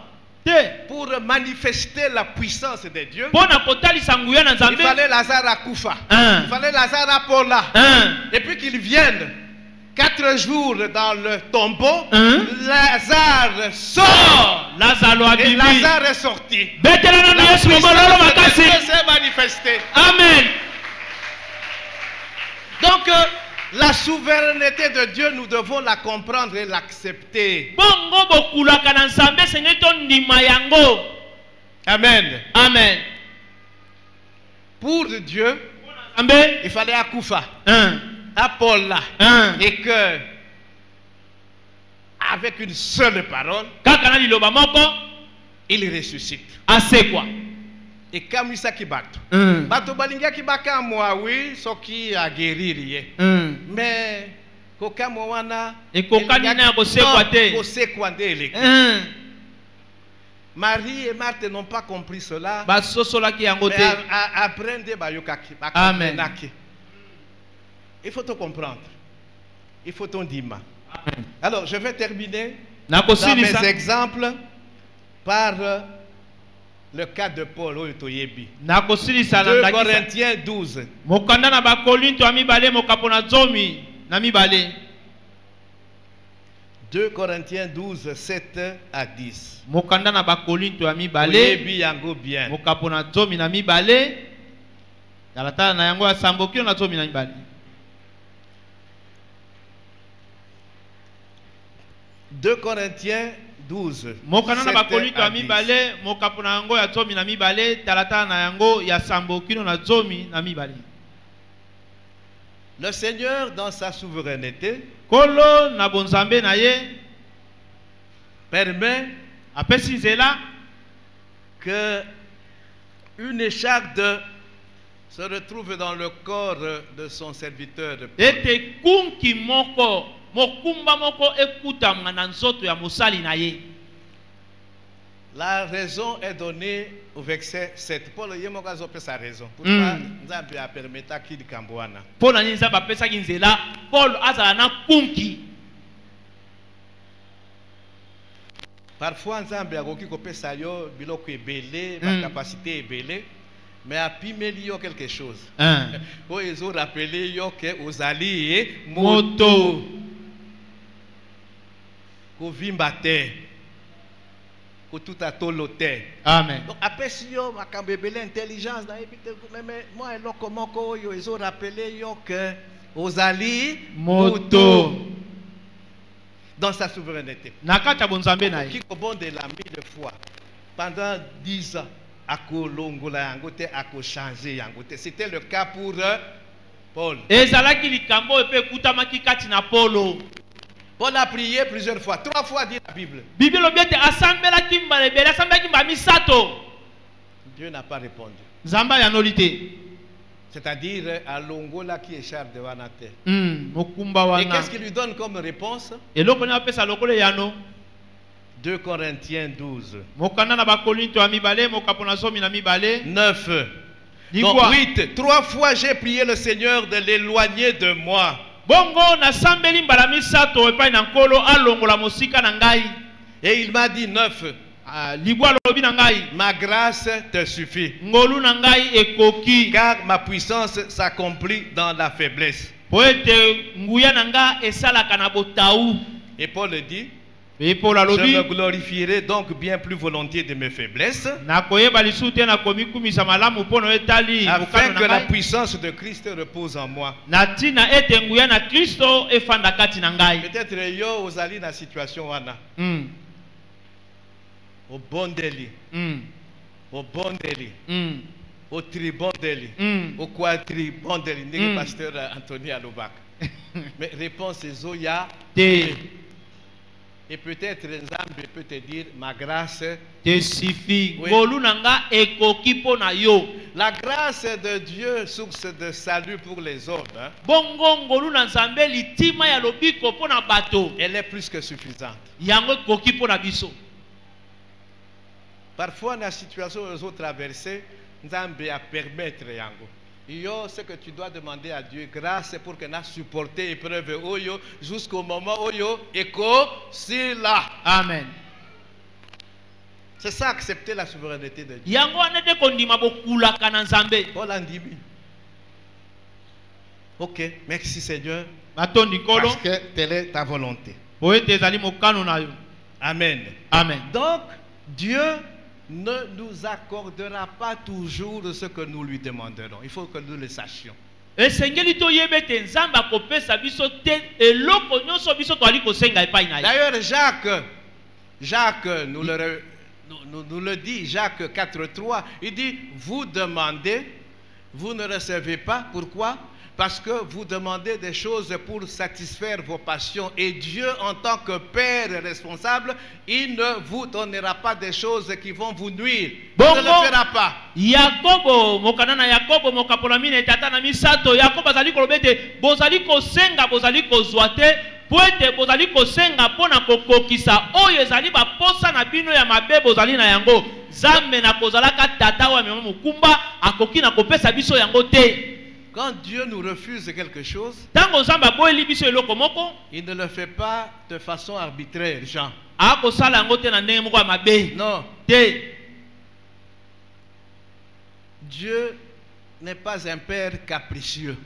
Pour manifester la puissance de Dieu, il fallait Lazare à Koufa. Il fallait Lazare à Paula. Et puis qu'il vienne 4 jours dans le tombeau, Lazare sort. Et Lazare est sorti. La puissance de Dieu s'est manifestée. Amen. Donc, la souveraineté de Dieu, nous devons la comprendre et l'accepter. Amen. Amen. Pour Dieu, il fallait à Koufa, à Paula, et que, avec une seule parole, il ressuscite. Et comme ça qui bat. Bato balinga ki baka mwawi soki a guérir. Mais koka mwana et koka nina kosekwa te. Marie et Marthe n'ont pas compris cela. Mais apprendre bayokaki. Amen. Il faut te comprendre. Il faut ton dima. Alors je vais terminer dans mes exemples par le cas de Paul au Toyebi. 2 Corinthiens 12. 2 Corinthiens 12, 7 à 10. Mokanda na bakolinto ya mibale. Oyebi yango bien. Mokapo na zomi na mibale. Talatala na yango ya sambokilo na zomi na mibale. 2 Corinthiens 12. Mokanda na 7 bakolinto à ya 10. mibale. Mokapo na yango ya zomi na mibale. Talatala na yango ya sambokilo na zomi na mibale. Le Seigneur, dans sa souveraineté, Kolo na bonzambe na ye permet apesi nzela que une écharde se retrouve dans le corps de son serviteur. ete kunki moko mokumba moko ekutama na nzoto ya mosali na ye. La raison est donnée au verset 7. Paul Yemokazo peut sa raison. Pourquoi Nzambe a permis qu'il Kambouana. Paul ani nzambe apesaki nzela Paul azala na kunki. Parfois Nzambe akoki kopesa yo biloko ebele, ma capacité ebele, mais a pimeli yo quelque chose. Pour ils ont rappelé yo que ozali moto ko vimbate. Tout à tolote. Amen. Donc après si yo makambebele intelligence dans mais moi et comment yo ils ont rappelé yo que ozali moto dans sa souveraineté. Nakata bonzambe na ye. Qui bon de la 1000 fois pendant 10 ans à kolongola yangote à ko changer yangote. C'était le cas pour Paul. Ezalaki likambo epe kutamaki kati na Paulo. Paul a prié plusieurs fois, 3 fois dit la Bible. Bible obiete asambela kimba lebele asambela kimba misato. Dieu n'a pas répondu. Zamba ya nolite. C'est-à-dire à Longola qui échappe de Wanate. Mokumba wana. Et qu'est-ce qu'il lui donne comme réponse? Eloko na pesa lokole yano. 2 Corinthiens 12. Mokana na bakolinto ya mibale mokapo na somi na mibale 9. Donc 8. 3 fois j'ai prié le Seigneur de l'éloigner de moi. Bongo na sambeli mbala misato epai na nkolo alongola mosika na ngai. Et il m'a dit 9. Libwa lobi na ngai. Ma grâce te suffit. Ngolu na ngai ekoki. Car ma puissance s'accomplit dans la faiblesse. Poete nguya na nga esalaka na botaou. Et Paul dit, je me glorifierai donc bien plus volontiers de mes faiblesses, afin que la puissance de Christ repose en moi. Peut-être yo ozali na situation wana. Au bondeli, au bondeli, au tribondeli, au quadribondeli. N'est pasteur Anthony Alobak. Mais réponse est Zoya. Et peut-être Nzambe peut te dire, ma grâce te suffit. Oui. La grâce de Dieu, source de salut pour les hommes, hein, elle est plus que suffisante. Parfois, dans la situation où nous avons traversé, Nzambe a permettre yango. Yo, ce que tu dois demander à Dieu, grâce pour que nous supporter l'épreuve jusqu'au moment où yo écho si là. Amen. C'est ça, accepter la souveraineté de Dieu. Yango anede kondima bokulaka na Nzambe. Paul andimi. Ok, merci Seigneur. Matondi kolo. Parce que telle est ta volonté. Amen. Amen. Donc, Dieu ne nous accordera pas toujours ce que nous lui demanderons. Il faut que nous le sachions. D'ailleurs, Jacques nous le dit, Jacques 4,3, il dit, vous demandez, vous ne recevez pas. Pourquoi? Parce que vous demandez des choses pour satisfaire vos passions. Et Dieu, en tant que Père responsable, il ne vous donnera pas des choses qui vont vous nuire. Il ne le fera pas. Yakobo, mokanana Yakobo, mokapolamine tatana misato. Yakobo azali kolobete, bozali kosenga, bozali kozwate, poete bozali kosenga pona kokokisa. Oyo ezali ba posa na bino ya mabe bozali na yango. Zambe na kozalaka tata wa mema mukumba, akoki na kopesa biso yango te. Quand Dieu nous refuse quelque chose, il ne le fait pas de façon arbitraire, Jean. Non. Dieu n'est pas un père capricieux.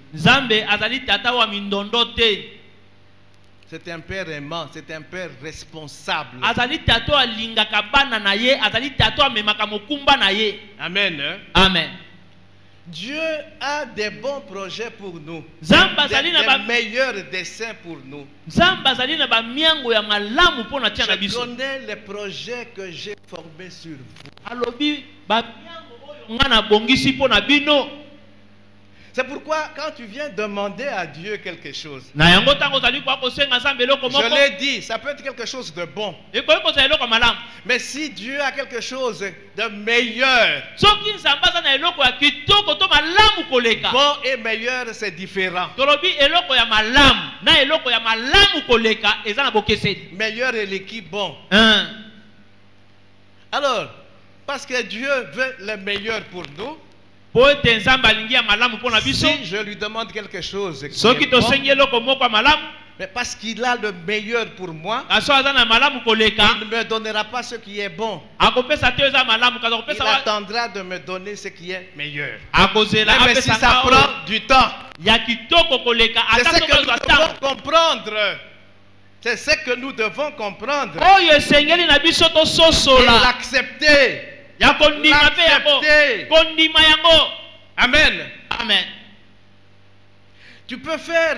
C'est un père aimant, c'est un père responsable. Azali tato alingaka bana na ye, azali tato amemaka mokumba na ye. Amen. Amen. Dieu a des bons projets pour nous. Zamba Des zali na ba meilleurs desseins pour nous. Zamba zali na ba miango ya malamu pona tia na Je biso. connais les projets que j'ai formés sur vous. Alobi ba miango oyo ngana bongisi pona bino. C'est pourquoi quand tu viens demander à Dieu quelque chose, Na yango tango zali kwa kosenga Nzambe eloko moko. je l'ai dit, ça peut être quelque chose de bon. Ekoyi kozala eloko malamu. Mais si Dieu a quelque chose de meilleur, Soki Nzambe aza na eloko ya kitoko to malamu koleka. bon et meilleur, c'est différent. Tolobi eloko ya malamu na eloko ya malamu koleka eza na bokeseni. Meilleur est l'équipe bon. Hein. Alors, parce que Dieu veut le meilleur pour nous, Po ete Nzambe alingi ya malamu pona biso. si je lui demande quelque chose, qui Soki est bon, tosengi eloko moko ya malamu, mais parce qu'il a le meilleur pour moi, aso aza na malamu koleka, il ne me donnera pas ce qui est bon. akopesa te eza malamu kaza Il kopesa wa attendra de me donner ce qui est meilleur. akozela Même si apesa ça ka prend du temps. ya kitoko koleka C'est ata ce soki que nous ozwa ntango. devons comprendre. C'est ce que nous devons comprendre. Oyo esengeli na biso Et tososola l'accepter. ya kondima mpe yango L'accepter. kondima yango. Amen. Amen. Tu peux faire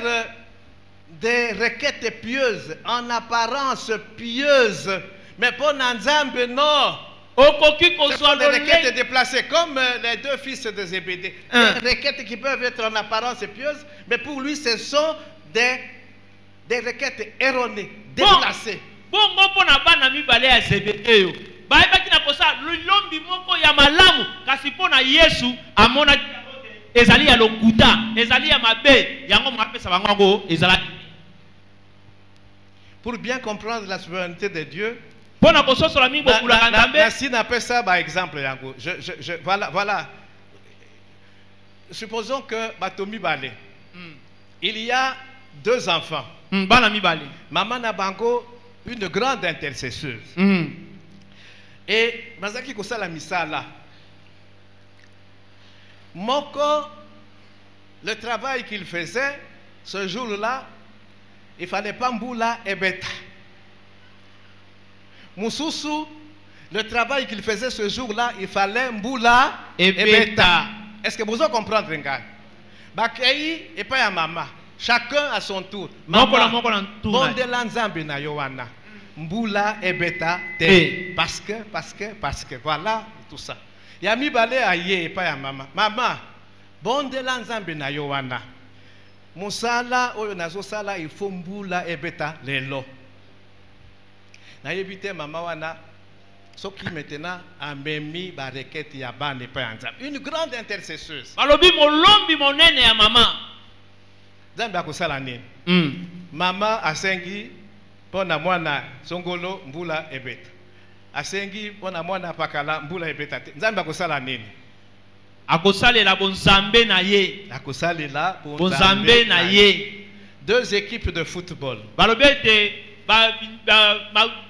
des requêtes pieuses, en apparence pieuses, mais pour Nzambe, non. Okoki Ce kozwa sont des requêtes lolenge déplacées, comme les deux fils de Zébédée. Hein. Des requêtes qui peuvent être en apparence pieuses, mais pour lui, ce sont des requêtes erronées, déplacées. bongo mpona bana mibale ya Zebedeyo bayebaki na kosa lilombi moko ya malamu kasi mpona Yesu amonaki yango te. Ezali ya lokuta, ezali ya mabe yango mwapesa bango yango ezalaki. Pour bien comprendre la souveraineté de Dieu, Mpona kososola mingi bokulaka Nzambe. merci n'a ça par exemple. Yango. Voilà. Supposons que Batomi Balé, il y a 2 enfants. Bana mibale. Maman Nabango, une grande intercesseuse. Et Mazaki Kosala Misala. Moko, le travail qu'il faisait, ce jour-là, il fallait pas Mboula et Beta. Moussousou, le travail qu'il faisait ce jour-là, il fallait Mboula et Beta. Est-ce que vous comprenez, Nga? Bakei et pas ya maman. Chacun à son tour. Maman, bon de l'Anzambe na Yowana. Mboula et Beta te. Parce que, voilà tout ça. Yami balé aye et pas ya maman. Maman, bon de l'Anzambe na Yowana. Musala, oyo nazo sala, il faut Mboula et Beta lelo. Na yebite maman wana. Ce qui maintenant a mis la requête ya ban et pas Nzambe. Une grande intercesseuse. Balobi molombi monene ya mama. Nzambe akosala nini? Mama asengi pona mwana songolo mbula ebeta. Asengi pona mwana pakala mbula ebeta. Nzambe akosala nini? Akosalela bonzambe na ye. Akosalela Bonzambe na ye. 2 équipes de football. Balobi ete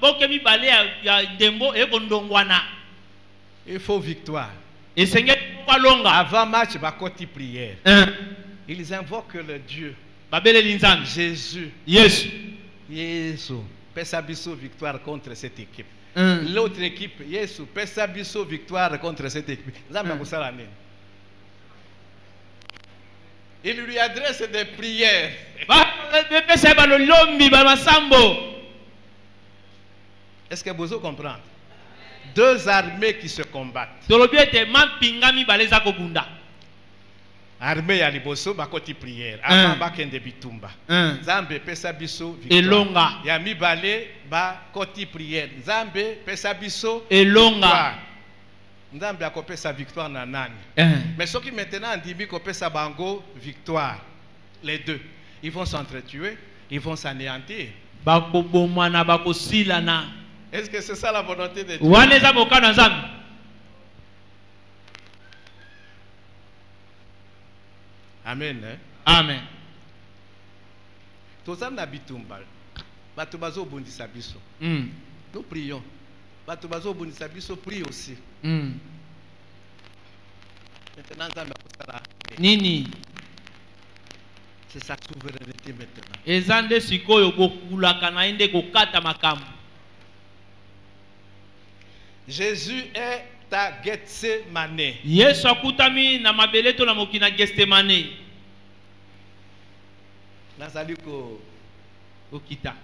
boke mibale ya ndembo ekondongwana. Il faut victoire. Esengeli kwalonga. Avant match bakoti prière. Ils invoquent le Dieu. Babeleli Nzambe. Jésus. Yesu. Yesu. Pesa biso victoire contre cette équipe. L'autre équipe, Yesu, pesa biso victoire contre cette équipe. Nzambe akosala nini? Il lui adresse des prières. Est-ce que vous comprenez? 2 armées qui se combattent. Armée ya liboso bakoti prière. Avant bakende bitumba. Nzambe pesa biso victoire. Ya mibale bakoti prière. Nzambe pesa biso elonga. Nzambe akopesa victoire na nani? Mais ceux qui maintenant ndimi kopesa bango victoire, les deux, ils vont s'entretuer, ils vont s'anéantir. Est-ce que c'est ça la volonté de Dieu? Amen. Amen. Tozana bitumba. Bato bazo bondisa biso. Nous prions. Bato bazo bondisa biso prie aussi. Maintenant Nzambe akosala nini? C'est sa souveraineté maintenant. eza nde sikoyo bokulaka na ye nde kokata makambo. Jésus est à Gethsemane. Yesu akutami na mabele to na mokili na Getsemane. Nazali Kokita.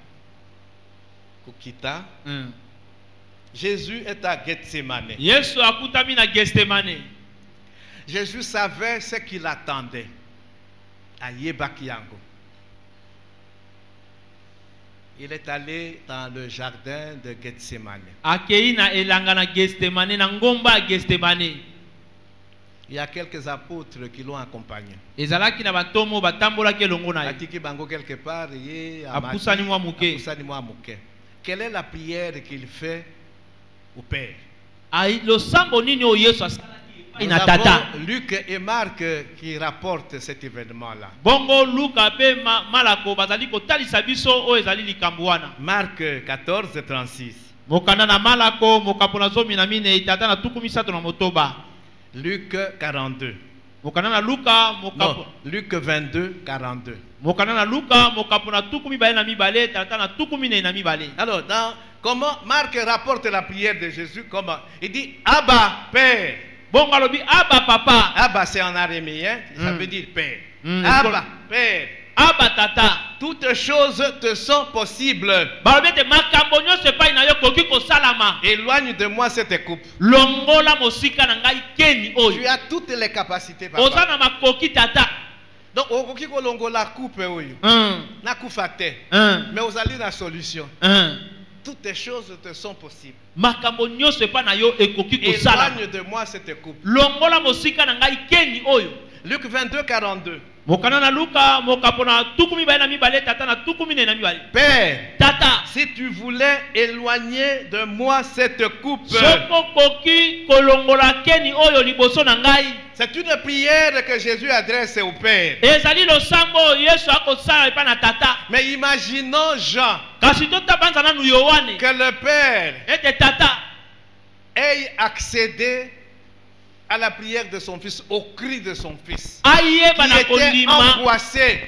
kokita. Jésus est à Gethsemane. Yesu akutami na Getsemane. Jésus savait ce qu'il attendait. Ayebakiyango. Il est allé dans le jardin de Gethsemane. Akei na elanga na Getsemane na ngomba ya Getsemane. Il y a quelques apôtres qui l'ont accompagné. Ezalaki na batomo batambolaki elongo na ye. Atiki bango quelque part, Apusani mwa muke. Quelle est la prière qu'il fait au Père? Ai losambo nini o Yesu asalaki Nous na tata. avons Luc et Marc qui rapportent cet événement-là. Bongo Luka pe Malako bazali kotalisa biso o ezali likambo wana. Marc 14, 36. Mokanda na Malako mokapona zomi na mine itata na tuku misato na motoba. Luc 42. Mokanda na Luka Non, Luc 22, 42. Mokanda na Luka mokapona tuku mibale na mibale tata na tuku mine na mibale. Alors, comment Marc rapporte la prière de Jésus? Comment? Il dit Abba, Père. Bongo alobi Abba papa. Abba, c'est en araméen, ça veut dire Père. Abba, Père. Abba tata. Toutes choses te sont possibles. Balobete makambo nyonso epai na yo koki kosalama. Éloigne de moi cette coupe. Longola mosika na ngai keni oyo. Tu as toutes les capacités, papa. Oza na makoki tata. Donc, okoki kolongola coupe oyo. Na kufa te. Mais ozali na solution. Toutes les choses te sont possibles. Makambo nyonso epai na yo ekoki kosalama. Éloigne de moi cette coupe. Longola mosika na ngai keni oyo. Luc 22, 42. Mokana na Luka mokapona tukumi ba na mibale tata na tukumi na mibale. Père, tata, si tu voulais éloigner de moi cette coupe, soko koki kolongola keni oyo liboso na ngai. C'est une prière que Jésus adresse au Père. Ezali losambo Yesu akosala epa na tata. Mais imaginons Jean, kasi tota banza na Yohane, que le Père ete tata ait accédé à la prière de son fils, au cri de son fils, qui était angoissé.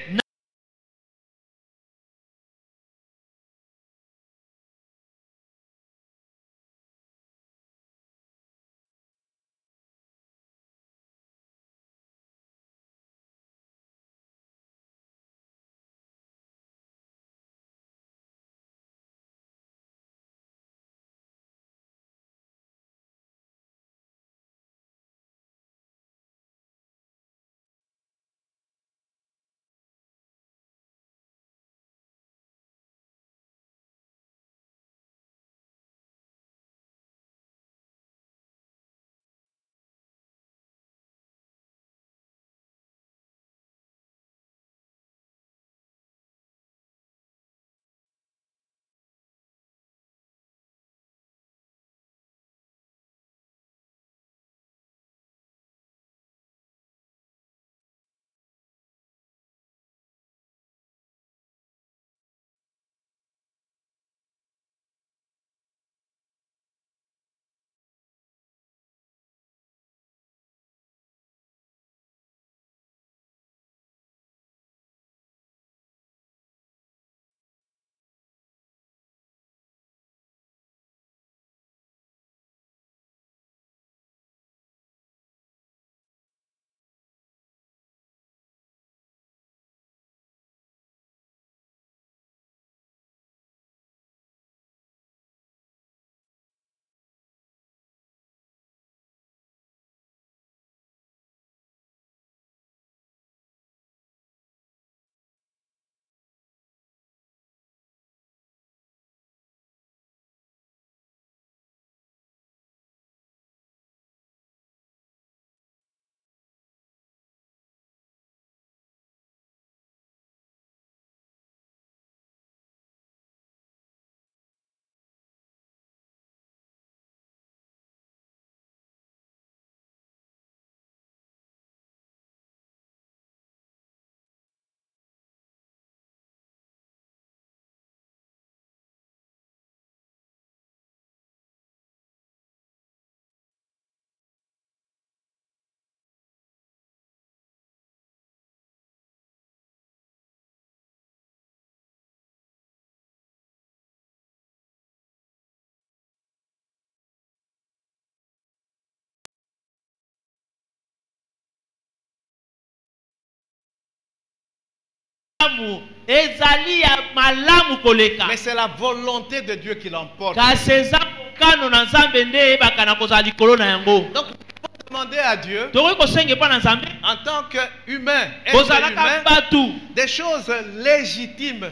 malamu ezali ya malamu koleka. Mais c'est la volonté de Dieu qui l'emporte. Kasi eza mokano na Nzambe nde eyebaka na kozala likolo na yango. Donc, demander à Dieu, en tant qu'humain, des choses légitimes.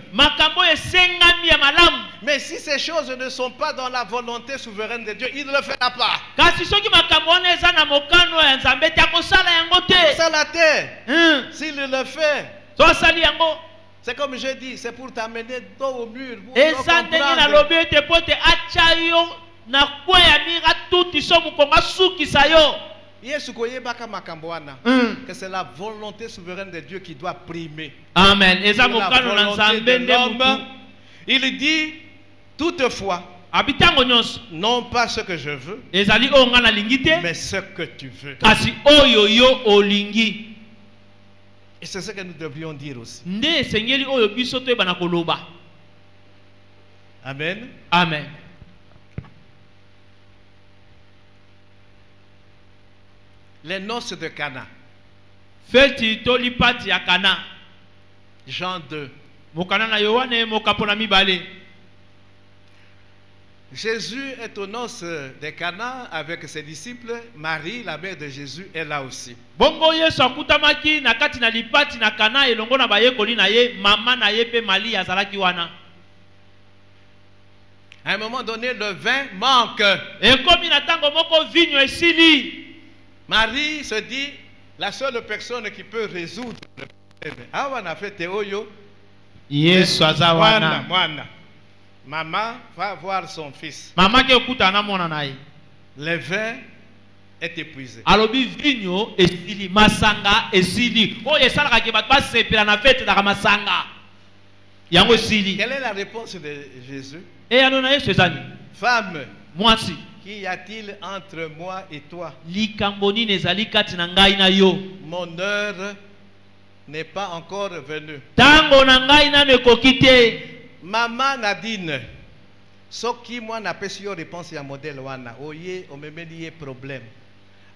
Mais si ces choses ne sont pas dans la volonté souveraine de Dieu, il ne le fera pas. Ça la terre. S'il le fait, c'est comme je dis, c'est pour t'amener dos au mur. Que c'est la volonté souveraine de Dieu qui doit primer. Amen. Il dit toutefois, non pas ce que je veux, mais ce que tu veux. Et c'est ce que nous devrions dire aussi. Amen. Amen. Les noces de Cana. Jean 2. Jésus est aux noces de Cana avec ses disciples. Marie, la mère de Jésus, est là aussi. À un moment donné, le vin manque. Marie se dit, la seule personne qui peut résoudre le problème. Ah, on a fait Théoyo. Yes, maman va voir son fils. Le vin est épuisé. Alobi vigno esili masanga esili. Oh, esalaka ke bat ba sepela na fête da masanga. Yango esili. Quelle est la réponse de Jésus? Et anona Yesu ezani. Femme, moi si. Qu'y a-t-il entre moi et toi? Mon heure n'est pas encore venue. Maman Nadine, ce qui moi n'a pas eu réponse à modèle wana. Oye, on me dit problème.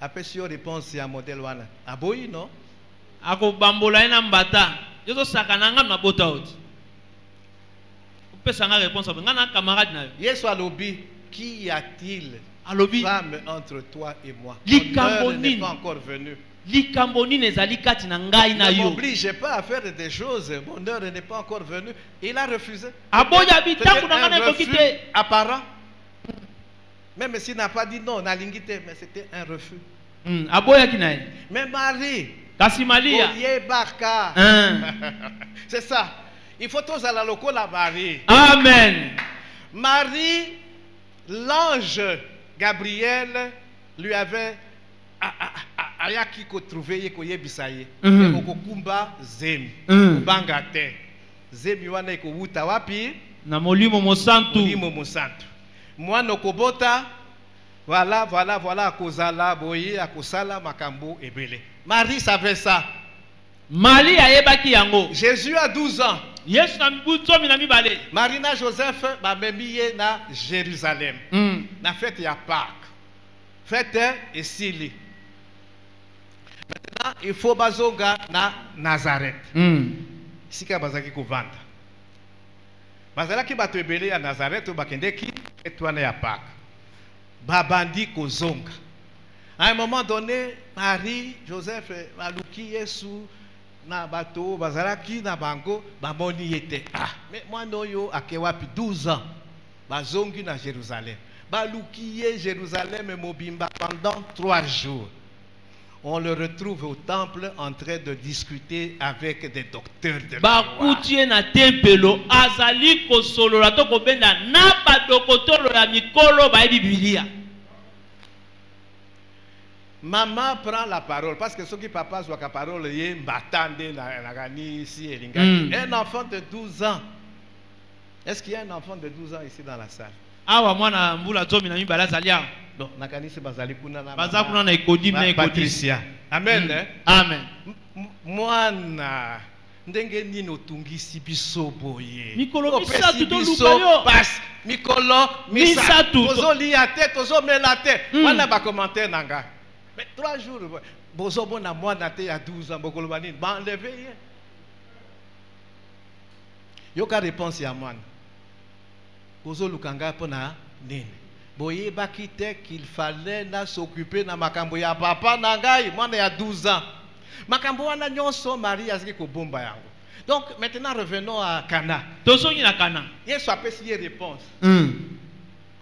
Après sur réponse à modèle wana. Aboyi non? Ako bambola ina mbata. Yozo sakananga na bota out. Pesa nga réponse ngana camarade na. Yesu alobi. Qu'y a-t-il, femme, entre toi et moi? Mon heure n'est pas encore venue. Ne m'oblige pas à faire des choses. Mon heure n'est pas encore venue. Il a refusé. C'était un refus apparent. Même s'il n'a pas dit non, on a l'ingité, mais c'était un refus. Mais Marie, c'est ça. Il faut tous à la loco la Marie. Amen. Marie, l'ange Gabriel lui avait ayaki ko trouvé ko yebisaye ko kumba zemi bangate zemi wana ko wuta wapi na molimo mosantu mwana kobota voilà kozala boye akosala makambo ebele. Marie savait ça. Marie ayebaki yango. Jésus a 12 ans. Yesu na mbuto mina mibale. Marie na Joseph ba memiye na Jérusalem. Na fête ya Pâques. Fête esili. Maintenant, il faut bazonga na Nazareth. Sika bazaki kovanda. Bazalaki bato ebele ya Nazareth bakendeki etwana ya Pâques. Babandi kozonga. À un moment donné, Marie, Joseph, baluki Yesu na bato bazalaki na bango bamoni yete. Mais moi noyo akewapi 12 ans. Bazongi na Jérusalem. Baluki Jérusalem mobimba pendant 3 jours. On le retrouve au temple en train de discuter avec des docteurs de la loi. Na tempelo azali kosolola to kobenda na ba dokotolo ya mikolo ba Biblia. Maman prend la parole parce que ce qui papa soit la parole est batande na gani ici elingaki. Un enfant de 12 ans. Est-ce qu'il y a un enfant de 12 ans ici dans la salle? Awa mwana mbula zomi na mibala zalia. Non, na kanisi bazali kuna na. Baza kuna na ekodi na ekodi. Patricia. Amen. Amen. Mwana ndenge nini otungisi biso boye. Mikolo misatu to lukayo. Passe mikolo misatu. Tozo liya te, tozo mela te. Wana ba commentaire nanga. Mais 3 jours, bozo bona mwana te ya 12 ans bokolo banini ba enlever. Yoka réponse ya mwana. Kozo lukanga pona nini. Boye bakite qu'il fallait na s'occuper na makambo ya papa na ngai mwana ya 12 ans. Makambo wana nyonso Marie aziki ko bomba yango. Donc maintenant revenons à Cana. Tozongi na Cana. Yesu apesi ye réponse.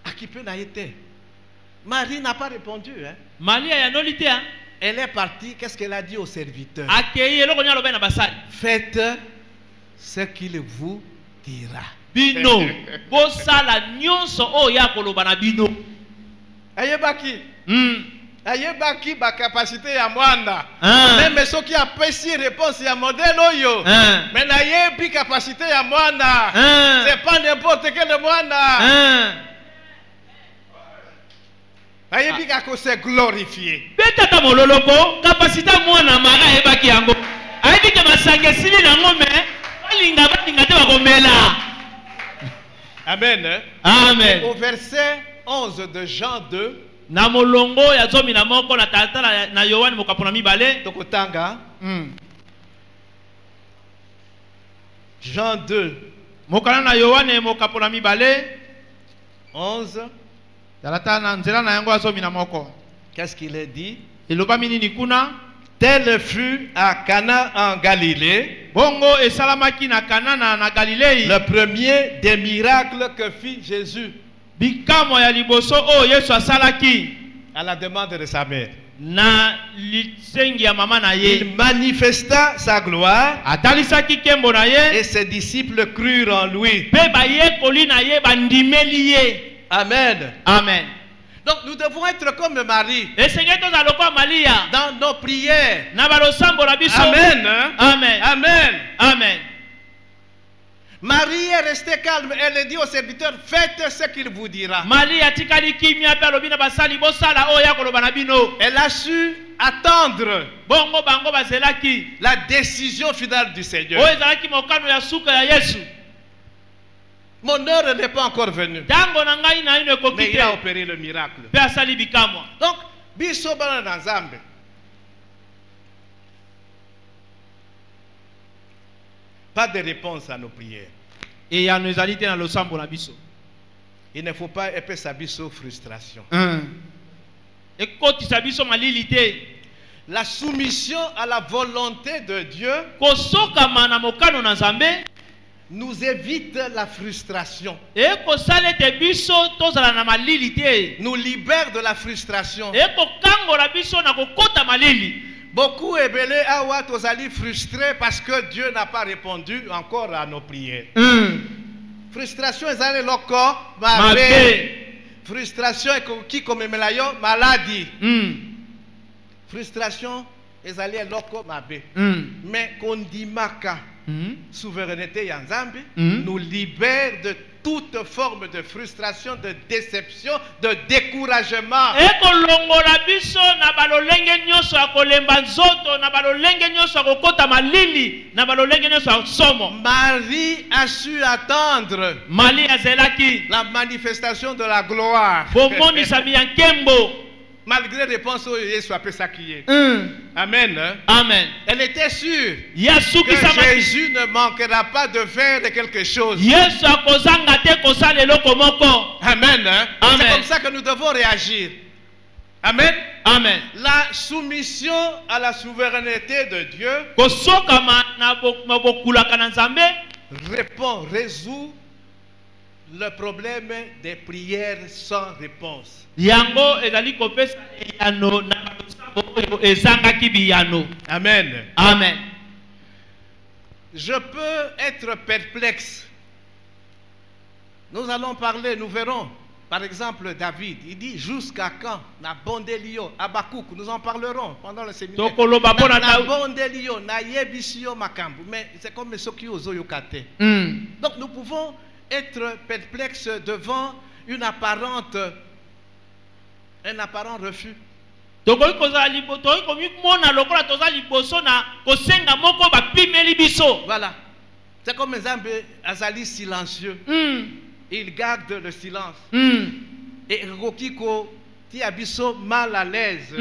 Akipe na yete. Marie n'a pas répondu hein. Maria ya nolite hein. Elle est partie, qu'est-ce qu'elle a dit aux serviteurs? Faites ce qu'il vous dira. Bino, bosala nyonso o ya koloba na bino. Ayebaki. Ayebaki ba capacité ya mwanda. Même ceux qui apprécient réponse ya modèle oyo. Mais nayebi capacité ya mwanda. C'est pas n'importe quel mwanda. Ayebi kako se glorifier. Betata mololoko capacité mwana mara ebaki yango. Ayebi ke masange sili na ngome balinga te bakomela. Amen. Amen. Au verset 11 de Jean 2, na molongo ya zomi na moko na tata na Yohane mokapona mibale tokotanga. Jean 2 mokana na Yohane mokapona mibale 11. Qu'est-ce qu'il a dit? Tel fut à Cana en Galilée le premier des miracles que fit Jésus à la demande de sa mère. Il manifesta sa gloire et ses disciples crurent en lui. Amen. Amen. Donc nous devons être comme Marie dans nos prières. Amen. Amen. Amen. Amen. Marie est restée calme. Elle dit aux serviteurs, faites ce qu'il vous dira. Elle a su attendre la décision finale du Seigneur. Mon heure n'est pas encore venue. Mais il a opéré le miracle. Donc, biso bana na Nzambe. Pas de réponse à nos prières. Il ne faut pas épaisser sa biso frustration. La soumission à la volonté de Dieu nous évite la frustration. Nous libère de la frustration. Beaucoup ébélés awa tozali frustrés parce que Dieu n'a pas répondu encore à nos prières. Frustration ezali loko mabe. Frustration qui comme melayo maladie. Frustration ezali loko mabe. Mais kondimaka souveraineté ya Nzambe nous libère de toute forme de frustration, de déception, de découragement. Marie a su attendre la manifestation de la gloire. Malgré les réponses où Jésus a ça qui est. Amen. Amen. Elle était sûre que Jésus ne manquera pas de faire quelque chose. Amen. C'est comme ça que nous devons réagir. Amen. Amen. La soumission à la souveraineté de Dieu résout le problème des prières sans réponse. Amen. Amen. Je peux être perplexe. Nous allons parler, nous verrons. Par exemple, David, il dit jusqu'à quand? Na bondelio, Abakouk, nous en parlerons pendant le séminaire. Na bondelio, na yebisio makambu. Mais c'est comme ce qui ozo yokate. Donc nous pouvons être perplexe devant un apparent refus. Voilà. C'est comme exemple Azali silencieux. Il garde le silence. Et Rokiko Tiabiso mal à l'aise.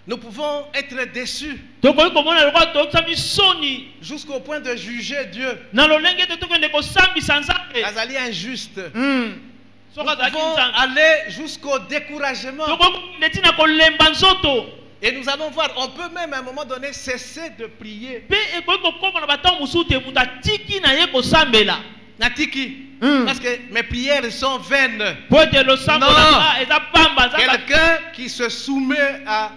Nous pouvons être déçus tokoki komona lokola tokisami soni jusqu'au point de juger Dieu. na lolenge ete tokende kosambisa nzambe Azali injuste. soki Nous azalaki pouvons nzambe aller jusqu'au découragement. tokokende ntina kolemba nzoto Et nous allons voir, on peut même à un moment donné cesser de prier. mpe ekoki kokoma na batango mosusu te moto atiki na ye kosambela Natiki. Parce que mes prières sont vaines. po ete losambo Non. nanga eza pamba eza Quelqu'un qui se soumet à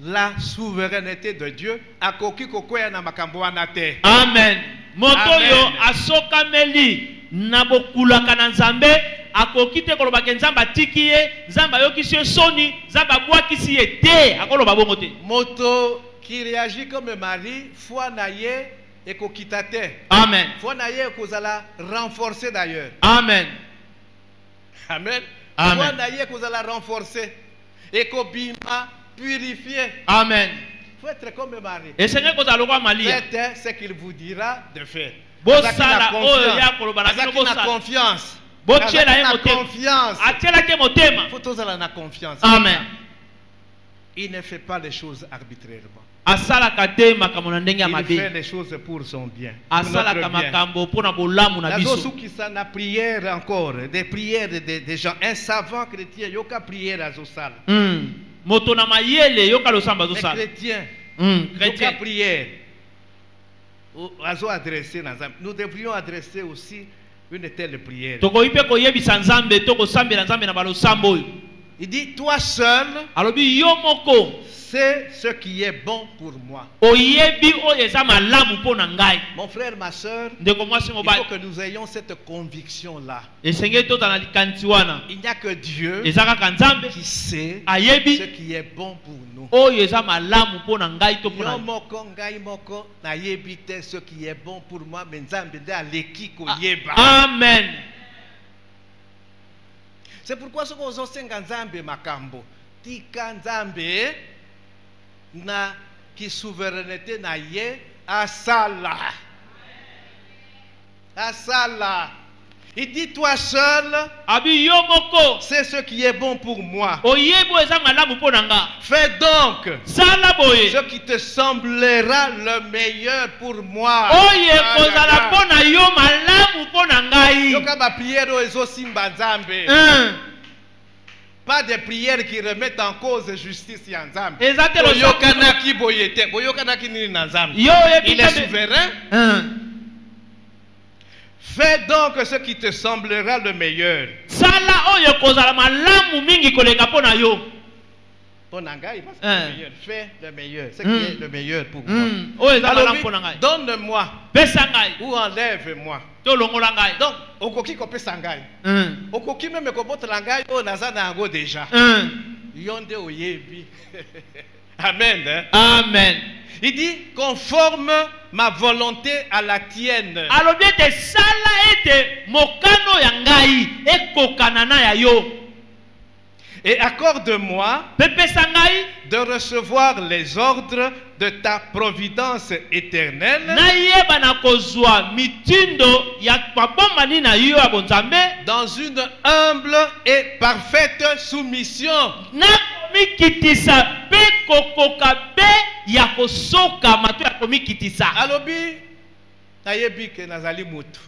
la souveraineté de Dieu, akoki kokwea na makambo wana te. amen moto Amen. oyo asokameli na bokulaka na nzambe akoki te kolobaka nzambe atiki ye nzambe ayokisi ye soni nzambe abwakisi ye te akoloba bongo te Moto qui réagit comme Marie, foi na ye ekokita te. amen Foi na ye ekozala renforcer d'ailleurs. amen Amen. Amen. Foi na ye ekozala renforcer. Ekobima purifier. amen Il faut être comme Marie. esenge kozala lokola malia Faites ce qu'il vous dira de faire. bosala oyo ya koloba na bino Azaki na bosala confiance. botiela ye Azaki na motema confiance. atielaki ye motema Il faut tozala na confiance. amen Il ne fait pas les choses arbitrairement. asalaka te makambo na ndenge ya Il fait mabe les choses pour son bien. Pour notre asalaka bien. makambo mpo na bolamu na biso Nazosukisa na prière encore, des prières des gens. Un savant chrétien, yoka prière azosala. moto na mayele yoka losambo Un azosala chrétien, yoka chrétien prière. Azo adressé na Nzambe. Nous devrions adresser aussi une telle prière. tokoki mpe koyebisa nzambe to kosambela nzambe na balosambo oyo Il dit, toi seul, alobi yo moko c'est ce qui est bon pour moi. oyebi oyo eza malamu mpo na ngai Mon frère, ma soeur, ndeko mwasi il mobali faut que nous ayons cette conviction-là. esengeli tozala na likanisi wana Il n'y a que Dieu eza kaka nzambe qui sait ce ayebi qui est bon pour nous. oyo eza malamu mpo na ngai to mpo Yo na moko ngai moko nayebi te ce qui est bon pour moi, mais Nzambe nde aleki koyeba. amen C'est pourquoi soki ozosenga Nzambe makambo, tika Nzambe na ki souveraineté na ye asala. Asala. Il dit toi seul, abi yo moko c'est ce qui est bon pour moi. oyebi oyo eza malamu mpo na nga Fais donc sala boye ce qui te semblera le meilleur pour moi. oyo ekozala mpo na yo malamu mpo na ngai Yoka ba prière oyo ezosimba Nzambe. Pas des prières qui remettent en cause justice ya Nzambe. eza te losambo Boyokanaki boyete, boyokanaki nini na Nzambe. yo oyebi Il est te souverain. Fais donc ce qui te semblera le meilleur. sala oyo ekozala malamu mingi koleka mpo na yo Pour Nangai, parce que le meilleur. Fais le meilleur. Ce qui est le meilleur pour moi. oyo eza Alors, malamu mpo na ngai donne-moi pesa ngai ou enlève-moi. to longola ngai Donc, okoki kopesa ngai. Okoki même kobotela ngai oyo naza na yango déjà. Yo nde oyebi. Amen. Hein? amen Il dit conforme ma volonté à la tienne. alobi ete sala ete mokano ya ngai ekokana na ya yo Et accorde-moi mpe pesa ngai de recevoir les ordres de ta providence éternelle nayeba na kozwa mitindo ya mabombani na yo ya bonzambe dans une humble et parfaite soumission. nakomikitisa mpe kokoka mpe ya kosoka mato ya komikitisa Alobi nayebi ke nazali mutu.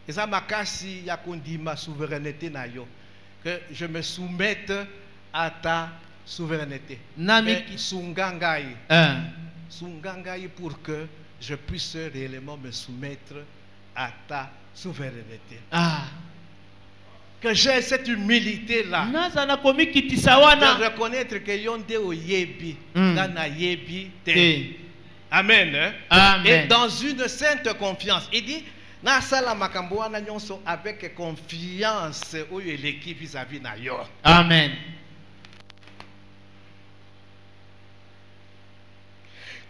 Eza makasi ya kondima souveraineté na yo. Que je me soumette à ta souveraineté. Mais sungangai. Sungangai pour que je puisse réellement me soumettre à ta souveraineté. Que j'ai cette humilité-là nazala komikitisa wana de reconnaître que yonde oyebi, na yebi te. Amen. Hein? Amen. Et dans une sainte confiance. Il dit, nasala makambo wana nyonso avec confiance oyo eleki vis-à-vis na yo. amen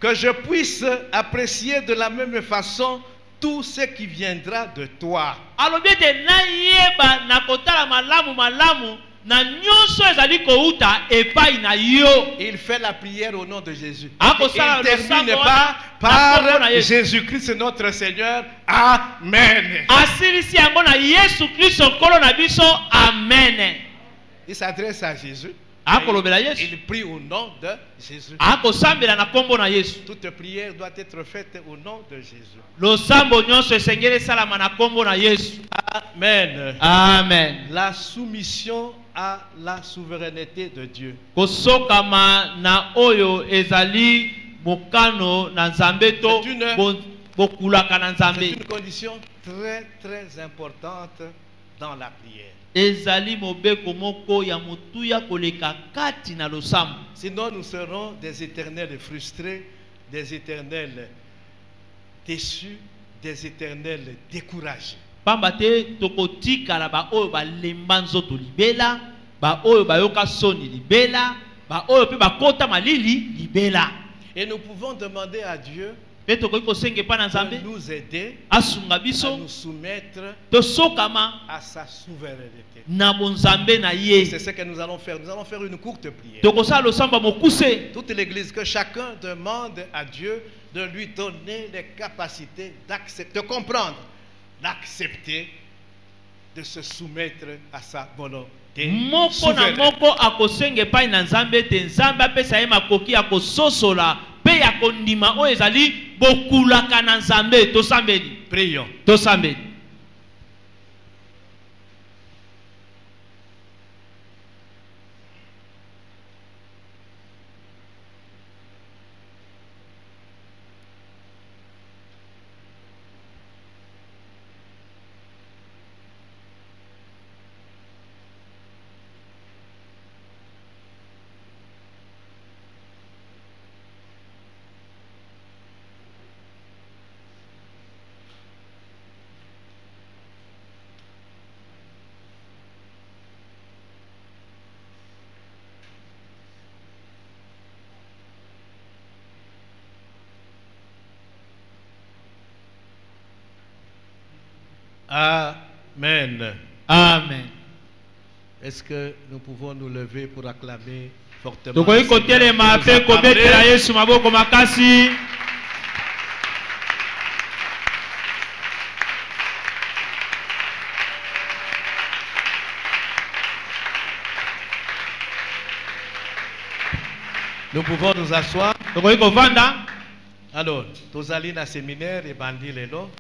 Que je puisse apprécier de la même façon tout ce qui viendra de toi. alobi ete nayeba na kotala malamu na nyonso ezali kouta epai na yo Il fait la prière au nom de Jésus. Akosala Il termine losambo pas na par kombo na Yesu. Jésus-Christ notre Seigneur. Amen. asilisi yango na yesu kristo nkolo na biso amen Il s'adresse à Jésus. akolobela Yesu Il prie au nom de Jésus. akosambela na kombo na Yesu. Toute prière doit être faite au nom de Jésus. Losambo nyonso esengeli esalama na kombo na Yesu. Amen. Amen. La soumission à la souveraineté de Dieu. Kosokama na oyo ezali mokano na Nzambe to bokulaka na Nzambe. C'est une condition très très importante dans la prière. Ezali mobeko moko ya motuya koleka kati na losambo. Sinon nous serons des éternels frustrés, des éternels déçus, des éternels découragés. Pamba te tokotikala ba oyo balemba nzoto libela, ba oyo bayoka soni libela, ba oyo pe bakota malili libela. Et nous pouvons demander à Dieu Pe tokoki kosenge pa na Nzambe de nous aider asunga à biso nous soumettre tosokama à sa souveraineté. na bonzambe na ye. C'est ce que nous allons faire. Nous allons faire une courte prière. Tokosala losambo mokuse. Toute l'église, que chacun demande à Dieu de lui donner les capacités d'accepter, de comprendre, d'accepter, de se soumettre à sa volonté. Moko na moko akosenge pa na Nzambe te Nzambe apesa ye makoki akososola pe ya kondima oyo ezali bokulaka na Nzambe. Tosambeli. Prions. Tosambeli. Amen. Amen. Est-ce que nous pouvons nous lever pour acclamer fortement? Tokoki kotelema pe kobetela Yesu maboko makasi. Nous pouvons nous asseoir. Tokoki kovanda. Alors, tozali na séminaire et bandi lelo.